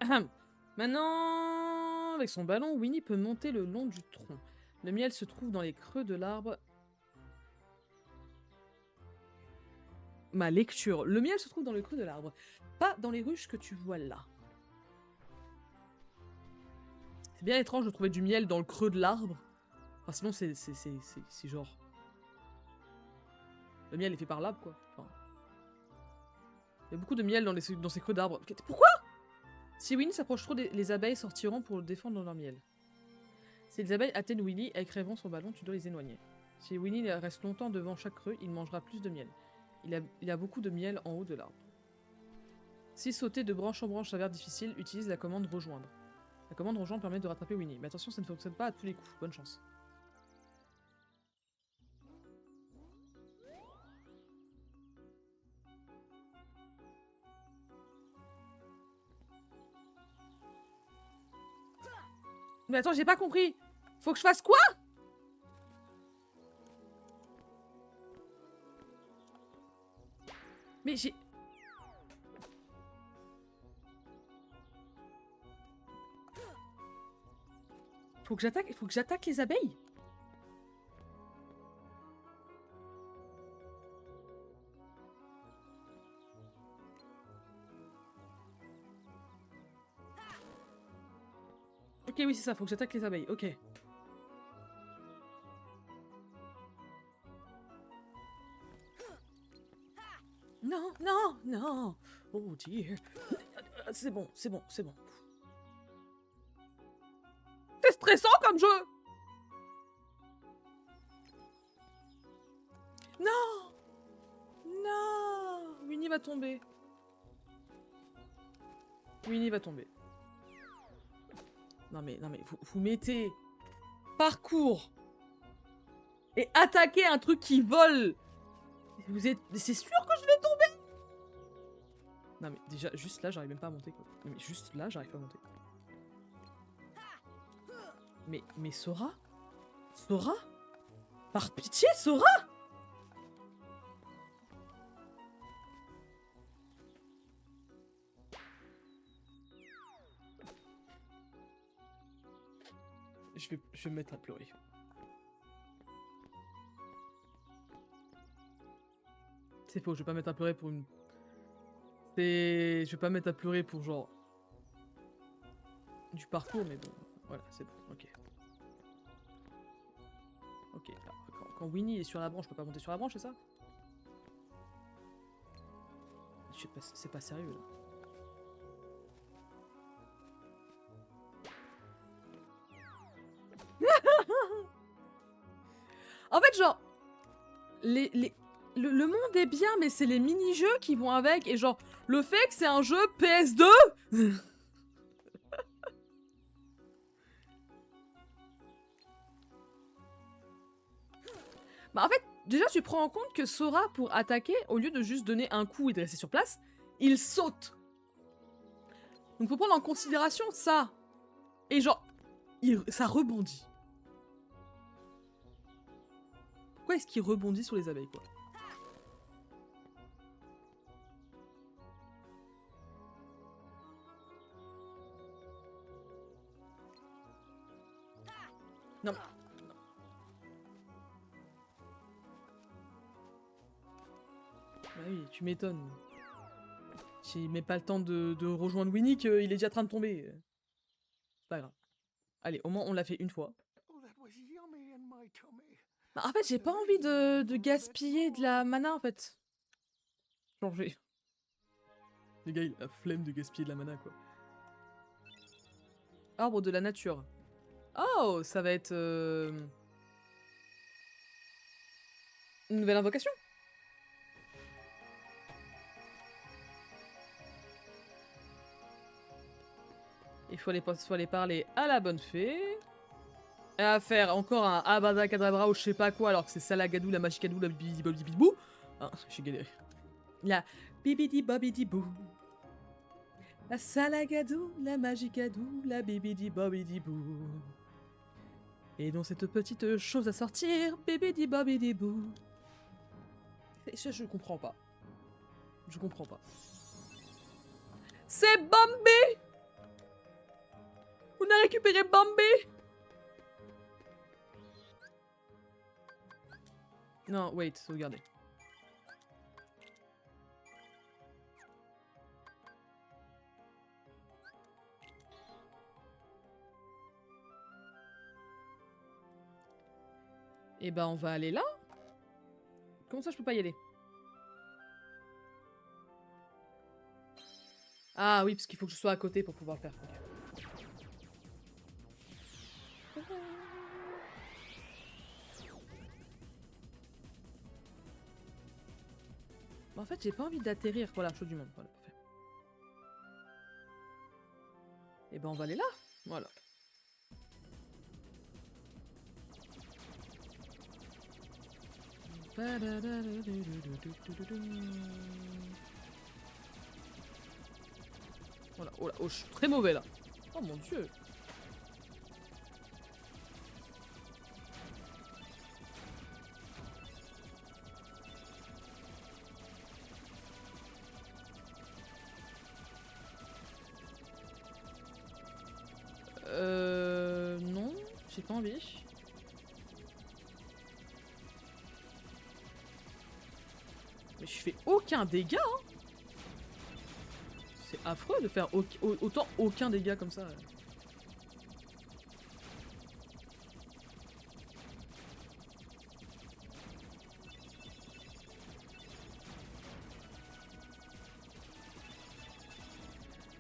Ahem. Maintenant, avec son ballon, Winnie peut monter le long du tronc. Le miel se trouve dans les creux de l'arbre. Ma lecture. Le miel se trouve dans le creux de l'arbre, pas dans les ruches que tu vois là. C'est bien étrange de trouver du miel dans le creux de l'arbre. Enfin, sinon, c'est genre... Le miel est fait par l'arbre, quoi. Enfin... Il y a beaucoup de miel dans ces creux d'arbres. Pourquoi? Si Winnie s'approche trop, les abeilles sortiront pour défendre leur miel. Si les abeilles atteignent Winnie et crèveront son ballon, tu dois les éloigner. Si Winnie reste longtemps devant chaque creux, il mangera plus de miel. Il y a beaucoup de miel en haut de l'arbre. Si sauter de branche en branche s'avère difficile, utilise la commande rejoindre. La commande rejoindre permet de rattraper Winnie. Mais attention, ça ne fonctionne pas à tous les coups. Bonne chance. Mais attends, j'ai pas compris. Faut que je fasse quoi? Mais j'ai... Faut que j'attaque les abeilles. Ok, oui, c'est ça, faut que j'attaque les abeilles, ok. Non, non, non. Oh dear. C'est bon, c'est bon, c'est bon. C'est stressant comme jeu. Non. Non. Winnie va tomber. Winnie va tomber. Non mais vous mettez parcours et attaquer un truc qui vole. Vous êtes... C'est sûr que je vais tomber. Non mais déjà, juste là, j'arrive même pas à monter quoi. Non, mais juste là, j'arrive pas à monter. Mais Sora? Sora? Par pitié, Sora? Je vais me mettre à pleurer. C'est faux, je vais pas me mettre à pleurer pour une... Je vais pas me mettre à pleurer pour genre... du parcours, mais bon, voilà, c'est bon, ok. Ok, alors, quand Winnie est sur la branche, je peux pas monter sur la branche, c'est ça? Je sais pas, c'est pas sérieux, là. En fait, genre... Le monde est bien, mais c'est les mini-jeux qui vont avec, et genre, le fait que c'est un jeu PS2. Bah en fait, déjà tu prends en compte que Sora, pour attaquer, au lieu de juste donner un coup et de rester sur place, il saute. Donc faut prendre en considération ça. Et genre, ça rebondit. Pourquoi est-ce qu'il rebondit sur les abeilles, quoi? Non. Bah oui, tu m'étonnes. S'il met pas le temps de rejoindre Winnie, qu'il est déjà en train de tomber. C'est pas grave. Allez, au moins on l'a fait une fois. Bah, en fait, j'ai pas envie de gaspiller de la mana, en fait. Changer. Le gars, il a la flemme de gaspiller de la mana, quoi. Arbre de la nature. Oh, ça va être... une nouvelle invocation. Il faut aller parler à la bonne fée. Et à faire encore un abadacadabra ou je sais pas quoi, alors que c'est Salagadou, la magicadou, la bibidi bobidi bou. Ah, j'ai galéré. La bibidi bobidi bou. La Salagadou, la magicadou, la bibidi bobidi bou. Et donc cette petite chose à sortir, bibidi bobidi bou. Je comprends pas. Je comprends pas. C'est Bambi! On a récupéré Bambi! Non, wait, sauvegardez. Et ben on va aller là? Comment ça je peux pas y aller? Ah oui, parce qu'il faut que je sois à côté pour pouvoir le faire. Okay. En fait, j'ai pas envie d'atterrir. Voilà, chaud du monde. Voilà, parfait. Et ben on va aller là. Voilà. Voilà, oh là, oh, je suis très mauvais là. Oh mon dieu. Non, j'ai pas envie. Mais je fais aucun dégât, hein. C'est affreux de faire autant aucun dégât comme ça.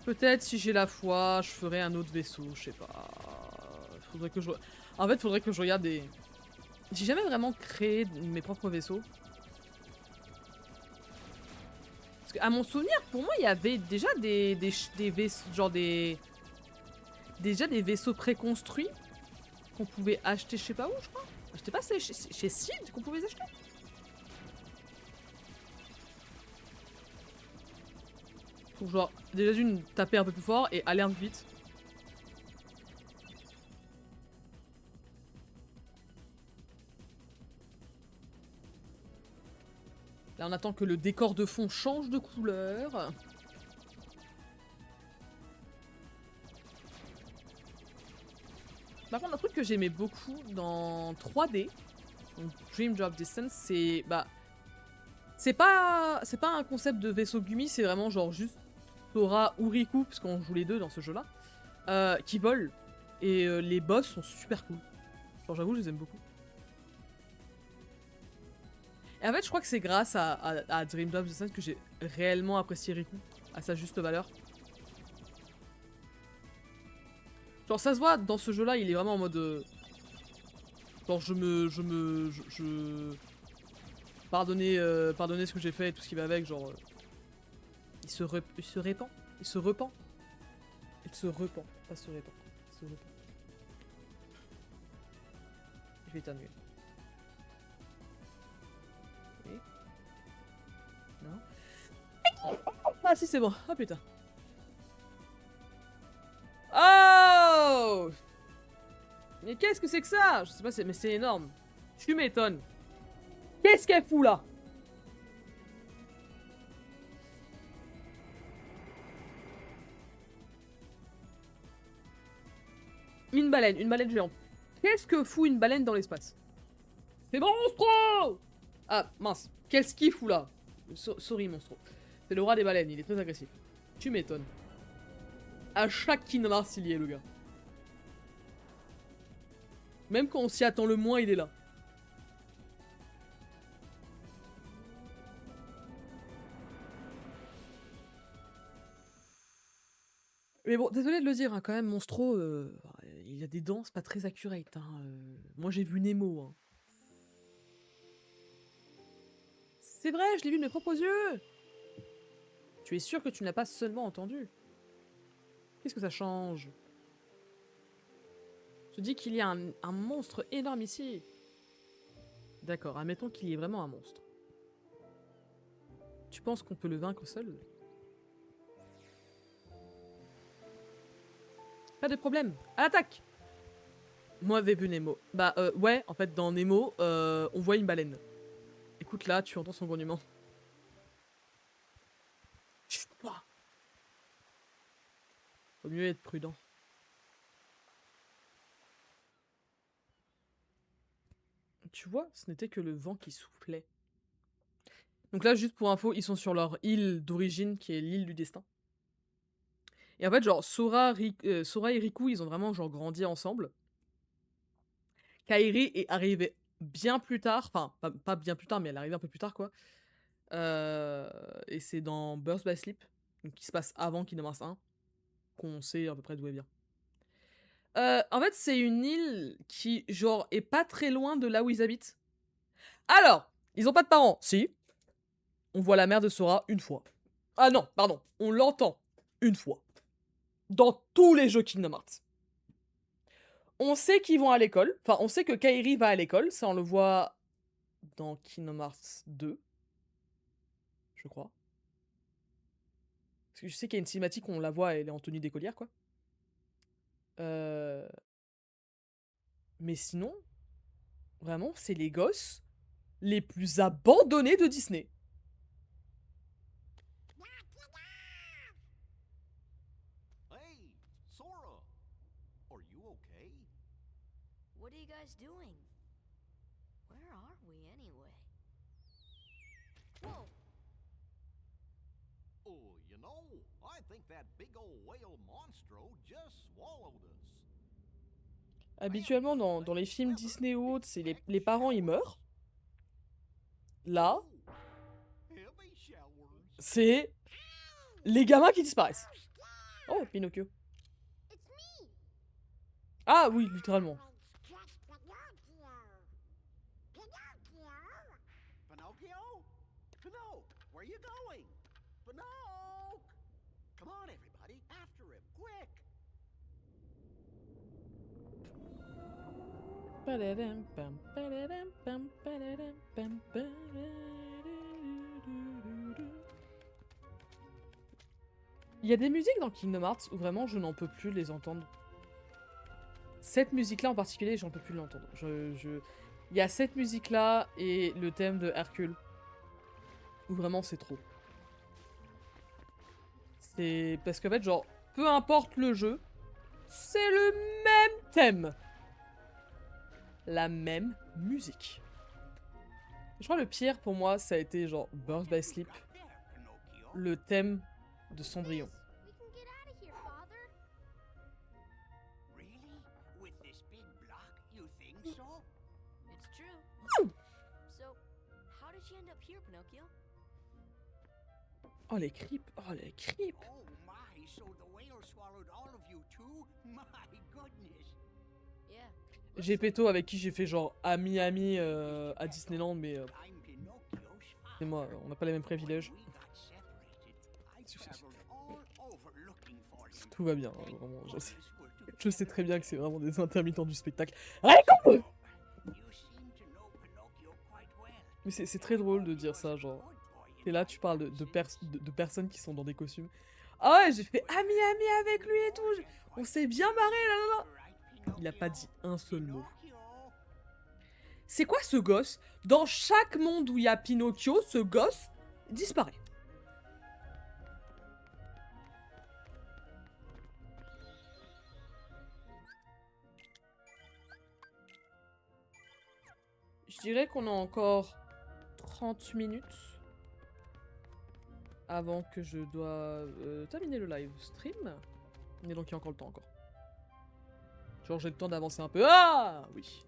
Peut-être si j'ai la foi, je ferai un autre vaisseau, je sais pas. Faudrait que je... En fait, faudrait que je regarde des... J'ai jamais vraiment créé mes propres vaisseaux. Parce qu'à mon souvenir, pour moi, il y avait déjà des vaisseaux... Genre des... Déjà des vaisseaux préconstruits qu'on pouvait acheter je sais pas où, je crois. C'était pas chez Sid qu'on pouvait les acheter? Faut genre, déjà d'une, taper un peu plus fort et aller un peu vite. Là, on attend que le décor de fond change de couleur. Par contre, un truc que j'aimais beaucoup dans 3D, donc Dream Drop Distance, c'est... Bah... C'est pas un concept de vaisseau Gumi, c'est vraiment genre juste Sora ou Riku, parce qu'on joue les deux dans ce jeu-là, qui volent. Et les boss sont super cool. Genre j'avoue, je les aime beaucoup. Et en fait, je crois que c'est grâce à Dream Drop Distance que j'ai réellement apprécié Riku, à sa juste valeur. Genre ça se voit, dans ce jeu-là, il est vraiment en mode... Genre Pardonnez ce que j'ai fait et tout ce qui va avec, genre... Il se repent. Il se repent. Il se repent. Pas se répand. Il se repent. Je vais éternuer. Oui. Non. Ah si, c'est bon. Ah putain. Oh! Mais qu'est-ce que c'est que ça? Je sais pas, mais c'est énorme. Tu m'étonnes. Qu'est-ce qu'elle fout là? Une baleine géante. Qu'est-ce que fout une baleine dans l'espace? C'est Monstro! Ah, mince. Qu'est-ce qu'il fout là? Sorry, Monstro. C'est le roi des baleines, il est très agressif. Tu m'étonnes. À chaque Kingdom Hearts, il y est, le gars. Même quand on s'y attend le moins, il est là. Mais bon, désolé de le dire, hein, quand même, Monstro, il a des dents, c'est pas très accurate. Hein, moi, j'ai vu Nemo. Hein. C'est vrai, je l'ai vu de mes propres yeux. Tu es sûr que tu n'as pas seulement entendu? Qu'est-ce que ça change? Je te dis qu'il y a un monstre énorme ici. D'accord, admettons qu'il y ait vraiment un monstre. Tu penses qu'on peut le vaincre seul? Pas de problème, à l'attaque! Moi, j'avais vu Nemo. Bah, ouais, en fait, dans Nemo, on voit une baleine. Écoute, là, tu entends son grognement. Chut, toi! Vaut mieux être prudent. Tu vois, ce n'était que le vent qui soufflait. Donc là, juste pour info, ils sont sur leur île d'origine, qui est l'île du destin. Et en fait, genre, Sora et Riku, ils ont vraiment genre grandi ensemble. Kairi est arrivée bien plus tard, enfin, pas bien plus tard, mais elle est arrivée un peu plus tard, quoi. Et c'est dans Birth by Sleep, donc qui se passe avant Kingdom Hearts 1, qu'on sait à peu près d'où elle vient. En fait, c'est une île qui, genre, est pas très loin de là où ils habitent. Alors, ils ont pas de parents, si. On voit la mère de Sora une fois. Ah non, pardon, on l'entend une fois. Dans tous les jeux Kingdom Hearts. On sait qu'ils vont à l'école. Enfin, on sait que Kairi va à l'école. Ça, on le voit dans Kingdom Hearts 2. Je crois. Parce que je sais qu'il y a une cinématique où on la voit, elle est en tenue d'écolière, quoi. Mais sinon, vraiment, c'est les gosses les plus abandonnés de Disney. Hey, Sora! Are you okay? What are you guys doing? Where are we anyway? Whoa! Oh, you know, I think that big old whale monstro just swallowed us. Habituellement, dans les films Disney ou autres, c'est les parents, ils meurent. Là, Heavy showers. c'est les gamins qui disparaissent. Oh, Pinocchio. It's me. Ah oui, littéralement. Pinocchio? Pinocchio, where you going? Pinocchio! Come on, everybody, after him, quick! Padadam, pam, padadam, pam, padadam, pam, padadam. Il y a des musiques dans Kingdom Hearts où vraiment je n'en peux plus les entendre. Cette musique-là en particulier, j'en peux plus l'entendre. Il y a cette musique-là et le thème de Hercule. Où vraiment c'est trop. C'est parce qu'en fait, genre, peu importe le jeu, c'est le même thème. La même musique. Je crois que le pire pour moi, ça a été genre Birth by Sleep, le thème de Cendrillon. We can get out of here, Father. Really? With this big block, you think so? It's true. So, how did you end up here, Pinocchio? Oh les creeps, oh les creeps. Oh my, so the whale swallowed all of you too? My goodness. Yeah. J'ai Péto avec qui j'ai fait genre ami à Disneyland, mais I'm Pinocchio's c'est moi, on n'a pas les mêmes privilèges. We got separated. I traveled all over looking for him. Tout va bien, hein, vraiment. Others were too Je sais très bien que c'est vraiment des intermittents du spectacle. You seem to know Pinocchio quite well. Mais c'est très drôle de dire ça, genre. Et là, tu parles de personnes qui sont dans des costumes. Ah ouais, j'ai fait ami avec lui et tout. On s'est bien marré là, là, là. Il a pas dit un seul mot. C'est quoi ce gosse? Dans chaque monde où il y a Pinocchio, ce gosse disparaît. Je dirais qu'on a encore 30 minutes avant que je dois terminer le live stream. Et donc il y a encore le temps encore. Genre j'ai le temps d'avancer un peu. Ah oui.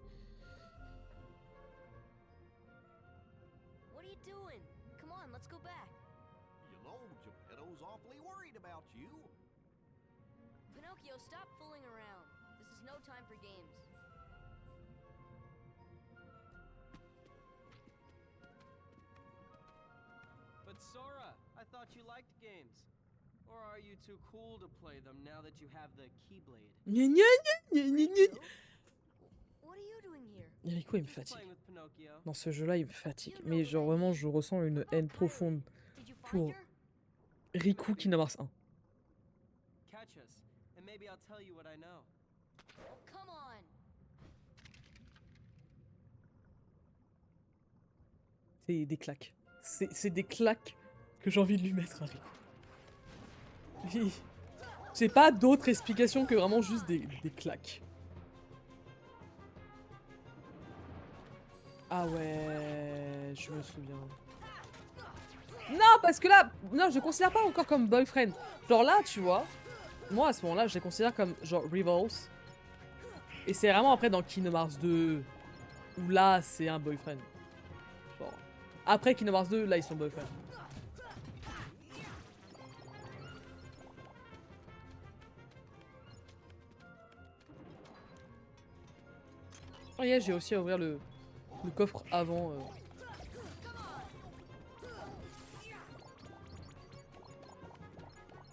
What are you doing? Come on, let's go back. You know, Geppetto's awfully worried about you. Pinocchio, stop fooling around. This is no time for games. But Sora, I thought you liked games. Or are you too cool to play them now that you have the Keyblade? Gna gna gna gna gna gna. What are you doing here? Rico il me Just fatigue. playing with Pinocchio. Dans ce jeu-là il me fatigue. Mais genre vraiment je ressens une haine profonde Did you find pour her? Riku Kingdom Hearts 1. Catch us, and maybe I'll tell you what I know. Come on. C'est des claques. C'est des claques que j'ai envie de lui mettre à Riku. J'ai pas d'autre explication que vraiment juste des claques. Ah ouais, je me souviens. Non, parce que là, non, je le considère pas encore comme boyfriend. Genre là, tu vois, moi à ce moment-là, je les considère comme genre rivals. Et c'est vraiment après dans Kingdom Hearts 2 où là, c'est un boyfriend. Genre, après Kingdom Hearts 2, là, ils sont boyfriend. Oh yeah, j'ai aussi à ouvrir le coffre avant.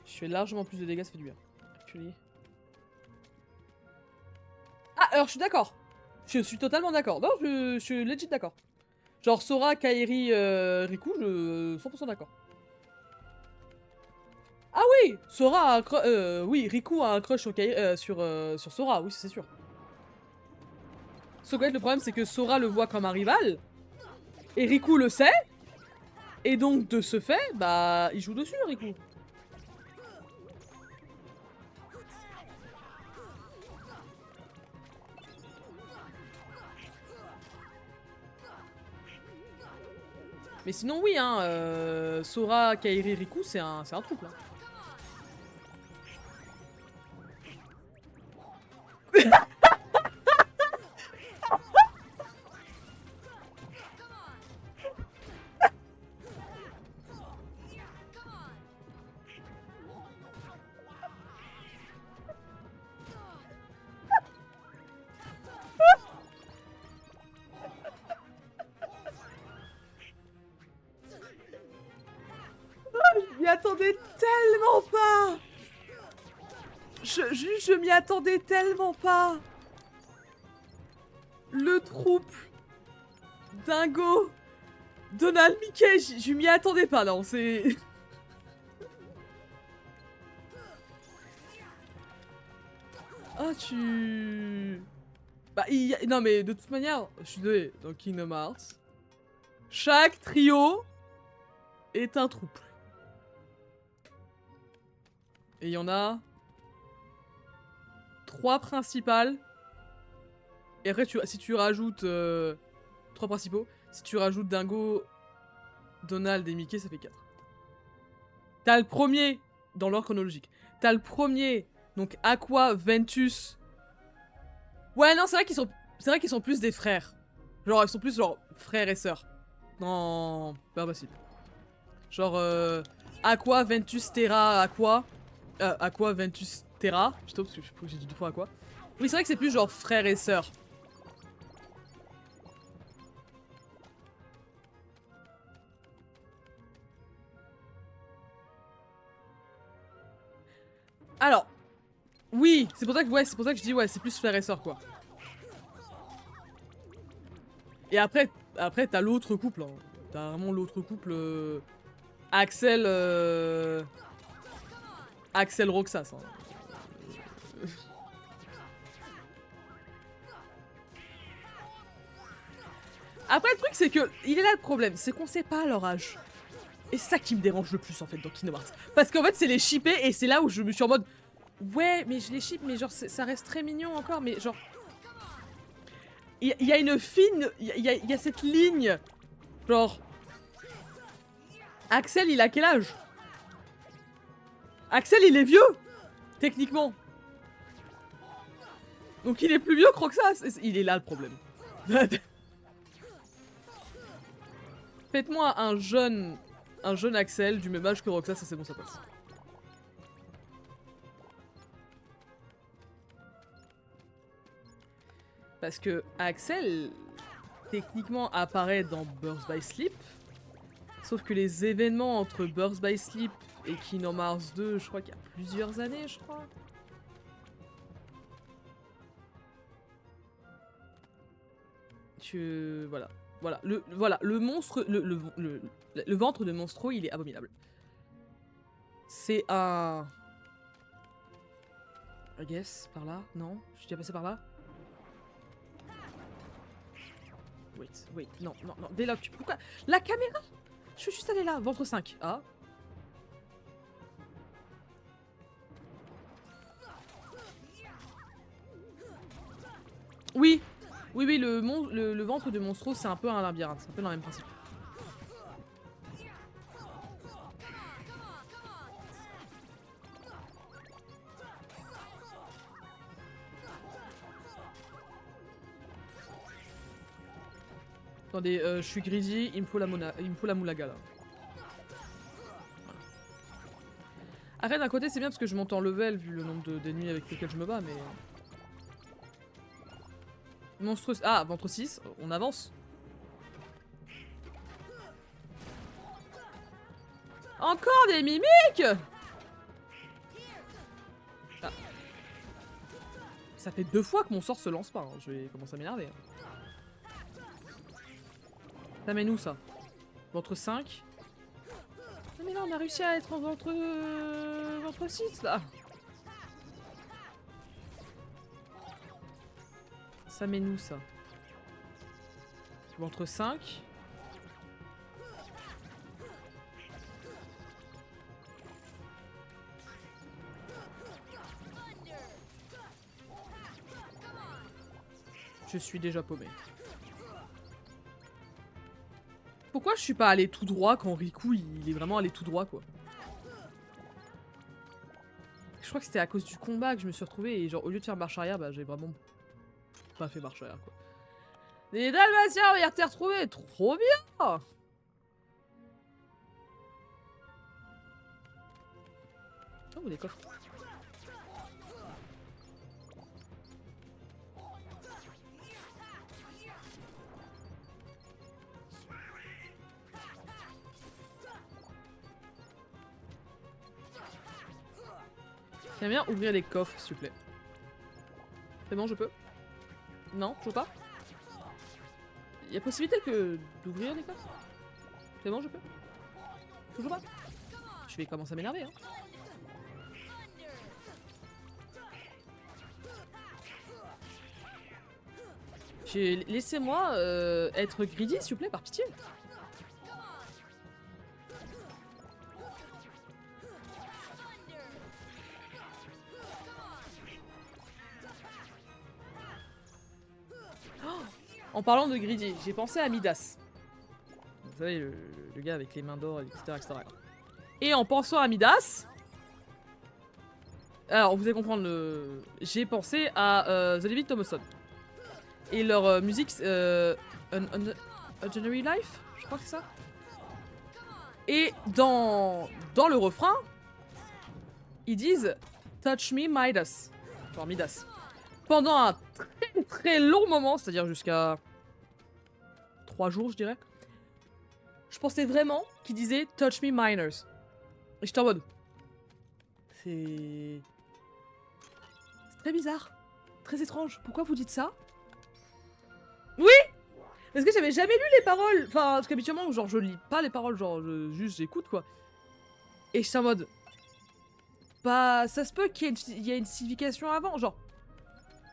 Je fais largement plus de dégâts, ça fait du bien. Actually. Ah, alors je suis d'accord. Je suis totalement d'accord. Non, je suis legit d'accord. Genre Sora, Kairi, Riku, je 100% d'accord. Ah oui, Sora a oui, Riku a un crush sur, sur Sora, oui, c'est sûr. Sauf que le problème, c'est que Sora le voit comme un rival, et Riku le sait, et donc de ce fait, bah, il joue dessus, Riku. Mais sinon, oui, hein, Sora, Kairi, Riku, c'est un trouble. Hein. attendais tellement pas. Je m'y attendais tellement pas. Le trouble. Dingo. Donald, Mickey, je m'y attendais pas, non, c'est... Ah, Bah, non, mais de toute manière, je suis désolé, dans Kingdom Hearts, chaque trio est un trouble. Et il y en a 3 principales. Et après, si tu rajoutes 3 principaux, si tu rajoutes Dingo, Donald et Mickey, ça fait 4. T'as le premier, dans l'ordre chronologique. T'as le premier, donc Aqua, Ventus. Ouais, non, c'est vrai qu'ils sont plus des frères. Genre, ils sont plus genre frères et sœurs. Non, pas possible. Genre, Aqua, Ventus, Terra, Aqua. Aqua, Ventus, Terra. Plutôt, parce que j'ai dit 2 fois Aqua. Oui, c'est vrai que c'est plus genre frères et sœurs. Alors, oui, c'est pour ça que je dis ouais, c'est plus frère et sœur quoi. Et après t'as l'autre couple, hein. T'as vraiment l'autre couple Axel Axel Roxas. Hein. Après le truc c'est que il est là le problème, c'est qu'on sait pas leur âge. Et c'est ça qui me dérange le plus en fait dans Kingdom Hearts. Parce qu'en fait c'est les shipper et c'est là où je me suis en mode ouais mais je les ship mais genre ça reste très mignon encore mais genre il y a une fine il y a cette ligne genre Axel il a quel âge? Axel il est vieux techniquement. Donc il est plus vieux que Roxas. Il est là le problème. Faites-moi un jeune Axel du même âge que Roxas, ça c'est bon, ça passe. Parce que Axel, techniquement, apparaît dans Birth by Sleep. Sauf que les événements entre Birth by Sleep et Kingdom Hearts 2, je crois qu'il y a plusieurs années, je crois. Voilà. Voilà, le monstre, le ventre de Monstro, il est abominable. C'est un... I guess, par là? Non? Je suis déjà passé par là? Wait, non, déloque, pourquoi? La caméra? Je suis juste allé là, ventre 5. Ah. Oui, le ventre de Monstro, c'est un peu un labyrinthe, c'est un peu dans le même principe. Attendez, je suis greedy, il me faut la moulaga là. Voilà. Après d'un côté c'est bien parce que je monte en level vu le nombre d'ennemis avec lesquels je me bats mais... Monstrueux... Ah, ventre 6, on avance. Encore des mimiques! Ah. Ça fait 2 fois que mon sort se lance pas, hein. Je vais commencer à m'énerver. Ça mène où ça? Ventre 5. Non mais là on a réussi à être en ventre 6 là. Ça mène où ça? Ventre 5. Je suis déjà paumé. Pourquoi je suis pas allé tout droit quand Riku il est vraiment allé tout droit quoi? Je crois que c'était à cause du combat que je me suis retrouvée et genre au lieu de faire marche arrière bah j'ai vraiment pas fait marche arrière quoi. Les Dalmatiens, hier t'es retrouvé, trop bien! Oh des coffres. J'aimerais bien ouvrir les coffres, s'il te plaît. C'est bon, je peux? Non, toujours pas? Il y a possibilité que d'ouvrir les coffres? C'est bon, je peux? Toujours pas? Je vais commencer à m'énerver, hein. Laissez-moi être greedy, s'il vous plaît, par pitié. Oh, en parlant de greedy, j'ai pensé à Midas. Vous savez, le gars avec les mains d'or, etc., etc. Et en pensant à Midas... Alors, vous allez comprendre le... J'ai pensé à The David Thomason. Et leur musique, Ordinary Life, je crois que c'est ça. Et dans le refrain, ils disent Touch me Midas. Genre Midas. Pendant un très très long moment, c'est-à-dire jusqu'à 3 jours, je dirais. Je pensais vraiment qu'ils disaient Touch me Miners. Et j'étais en mode. C'est très bizarre. Très étrange. Pourquoi vous dites ça? Oui! Parce que j'avais jamais lu les paroles. Enfin, parce qu'habituellement, genre, je lis pas les paroles, genre, juste j'écoute, quoi. Et j'étais en mode... Bah, ça se peut qu'il y ait une signification avant, genre...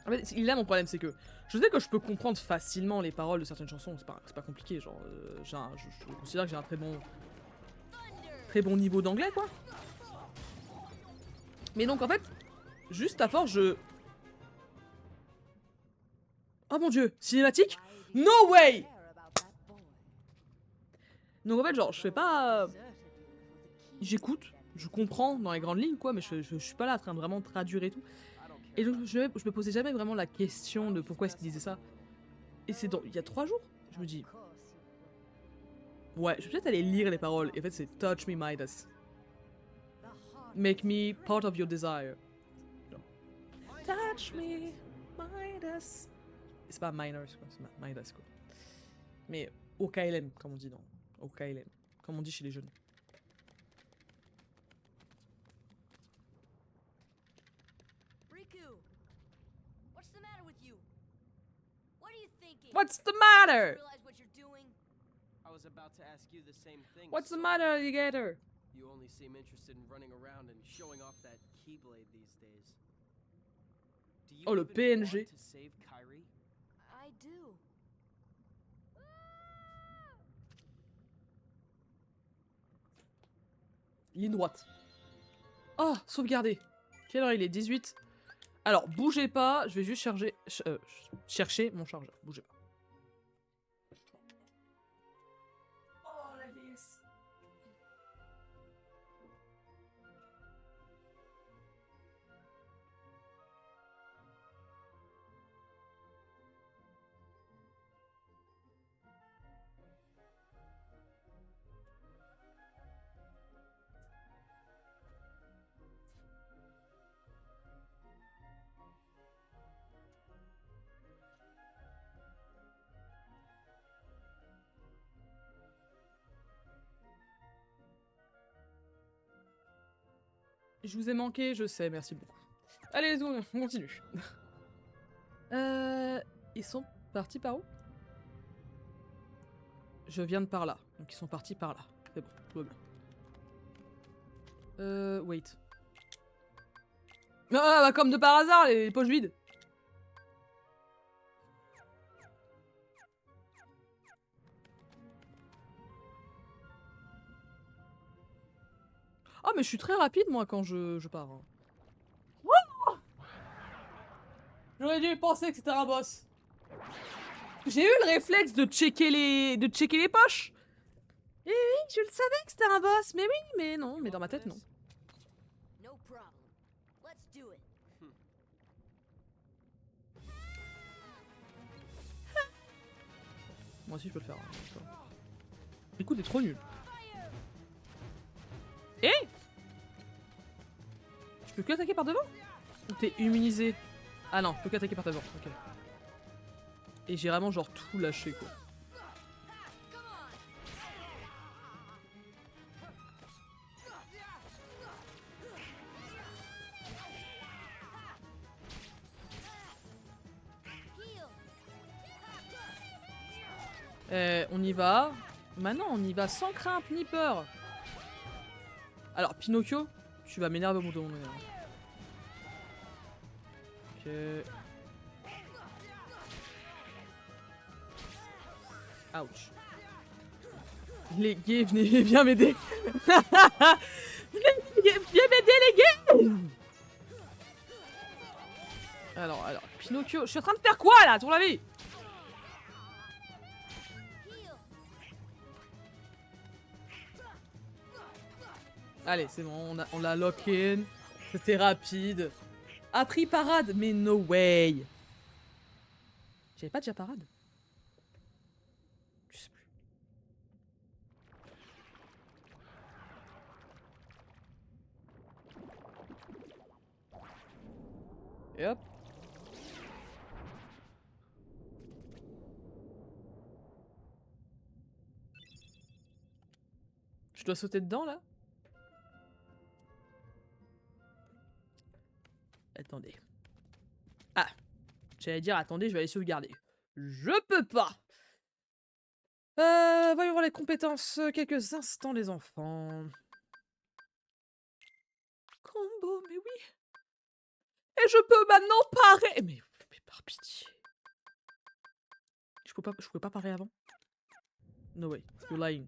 En fait, là, mon problème, c'est que... Je sais que je peux comprendre facilement les paroles de certaines chansons, c'est pas compliqué, genre... je considère que j'ai un très bon niveau d'anglais, quoi. Mais donc, en fait, juste à force, je... Oh mon dieu, cinématique? No way! Donc en fait, genre, je fais pas... J'écoute, je comprends dans les grandes lignes, quoi, mais je suis pas là en train de vraiment traduire et tout. Et donc, je me posais jamais vraiment la question de pourquoi est-ce qu'il disait ça. Et c'est il y a 3 jours, je me dis... Ouais, je vais peut-être aller lire les paroles. Et en fait, c'est Touch me, Midas. Make me part of your desire. Touch me, Midas. C'est pas miners, quoi, c'est Midas, quoi. Mais au KLM, comme on dit dans... Au KLM, comme on dit chez les jeunes. Riku, what's the matter with you? What are you thinking? What's the matter? Realize what you're doing? I was about to ask you the same thing. What's the Sora. matter, alligator? You only seem interested in running around and showing off that Keyblade these days. Do you Oh, le even PNG. want to save Kairi? I do. Ligne droite. Oh, sauvegarder. Quelle heure il est? 18. Alors, bougez pas, je vais juste chercher mon chargeur. Bougez pas. Oh, la vis. Je vous ai manqué, je sais, merci beaucoup. Allez, on continue. Ils sont partis par où? Je viens de par là, donc ils sont partis par là. C'est bon, tout va bien. Wait. Ah, bah comme de par hasard, les poches vides. Ah, mais je suis très rapide, moi, quand je pars. Hein. Oh, j'aurais dû penser que c'était un boss. J'ai eu le réflexe de checker les poches. Eh oui, je le savais que c'était un boss. Mais oui, mais non, mais dans ma tête, non. No problem. Let's do it. Moi aussi, je peux le faire. Hein, écoute, t'es trop nul. Eh, je peux que attaquer par devant? Ou t'es immunisé? Ah non, je peux qu'attaquer par devant, ok. Et j'ai vraiment genre tout lâché, quoi. On y va. Maintenant, on y va sans crainte ni peur. Alors, Pinocchio, tu vas m'énerver au bout de mon énerve. Ok. Ouch. Les gays, venez bien m'aider. Viens m'aider les gays. Alors, Pinocchio, je suis en train de faire quoi là, ton avis? Allez, c'est bon, on l'a lock-in. C'était rapide. Appris parade, mais no way. J'avais pas déjà parade? Je sais plus. Et hop. Je dois sauter dedans là? Attendez. Ah, j'allais dire attendez, je vais aller sauvegarder. Je peux pas. Voyons voir les compétences quelques instants les enfants. Combo, mais oui. Et je peux maintenant parer. Mais par pitié. Je pouvais pas parer avant. No way, you're lying.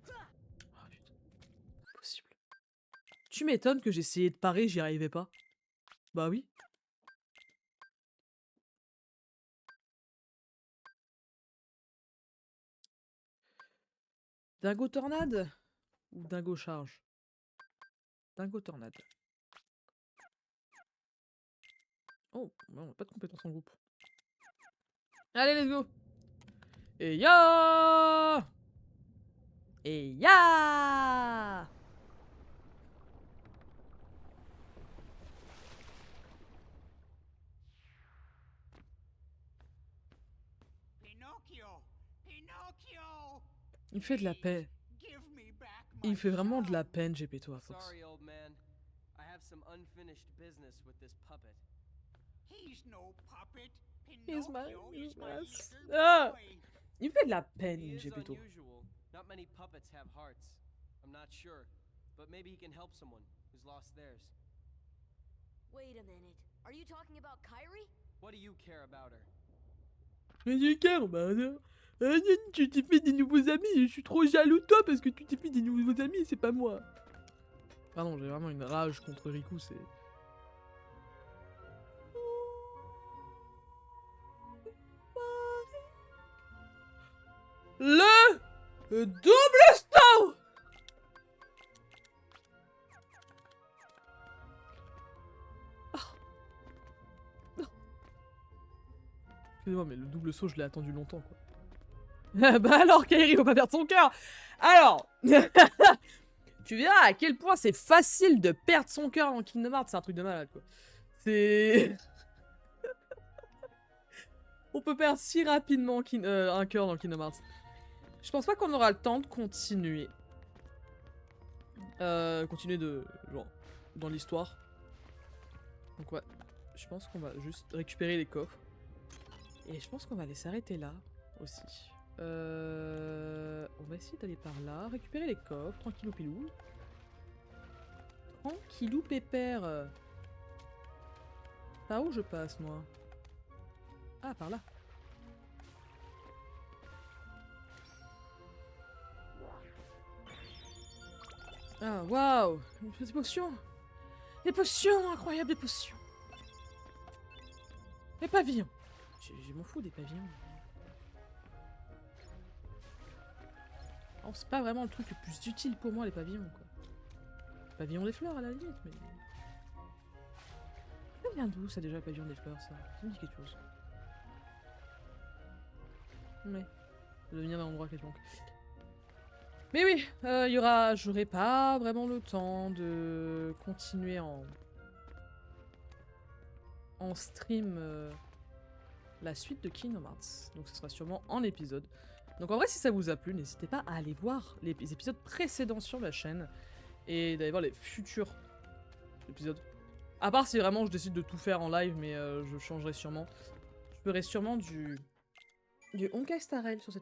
Oh putain, impossible. Tu m'étonnes que j'essayais de parer, j'y arrivais pas. Bah oui. Dingo tornade ou dingo charge? Dingo tornade. Oh, on n'a pas de compétences en groupe. Allez, let's go. Et ya. Et ya. Pinocchio! Pinocchio! Il me fait de la peine. Give me back Il my me fait vraiment de la son. peine, GP toi, Fox. Sorry, old man. I have some unfinished business with this puppet. He's no puppet. He's my- Pinocchio is he's my my- little Ah! boy. Il me fait de la peine, He is GP toi. unusual. Not many puppets have hearts. I'm not sure, but maybe he can help someone who's lost theirs. Wait a minute. Are you talking about Kyrie? What do you care about her? Mais du cœur, bah non. Tu t'es fait des nouveaux amis et je suis trop jaloux de toi parce que tu t'es fait des nouveaux amis et c'est pas moi. Pardon, j'ai vraiment une rage contre Riku, c'est... Le double saut. Excusez-moi, mais le double saut, je l'ai attendu longtemps, quoi. Bah alors, Kairi, faut pas perdre son cœur. Alors, tu verras à quel point c'est facile de perdre son cœur dans Kingdom Hearts, c'est un truc de malade, quoi. C'est... On peut perdre si rapidement un cœur dans Kingdom Hearts. Je pense pas qu'on aura le temps de continuer. Continuer de... genre, dans l'histoire. Donc ouais, je pense qu'on va juste récupérer les coffres. Et je pense qu'on va aller s'arrêter là, aussi. On va essayer d'aller par là, récupérer les coffres, tranquillou pilou. Tranquillou pépère. Par où je passe, moi? Ah, par là. Ah, waouh! Des potions! Des potions! Incroyable, des potions! Des pavillons! Je m'en fous des pavillons. Oh, c'est pas vraiment le truc le plus utile pour moi, les pavillons, quoi. Pavillon des fleurs, à la limite, mais... Ça vient d'où, ça, déjà, le pavillon des fleurs, ça? Ça me dit quelque chose. Ouais. Ça doit venir d'un endroit quelconque. Mais oui, j'aurai pas vraiment le temps de continuer en stream la suite de Kingdom Hearts. Donc ce sera sûrement en épisode. Donc en vrai, si ça vous a plu, n'hésitez pas à aller voir les épisodes précédents sur la chaîne et d'aller voir les futurs épisodes. À part si vraiment je décide de tout faire en live, mais je changerai sûrement. Je ferai sûrement du Du Honkai Star Rail sur,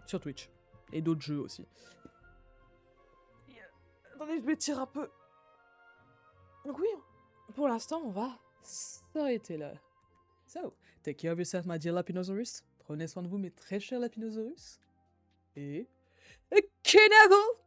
sur Twitch. Et d'autres jeux aussi. Attendez, je m'étire un peu. Donc oui, pour l'instant, on va s'arrêter là. So, take care of yourself, my dear Lapinosaurus. Prenez soin de vous, mes très chers Lapinosaurus. Et... Kenavo!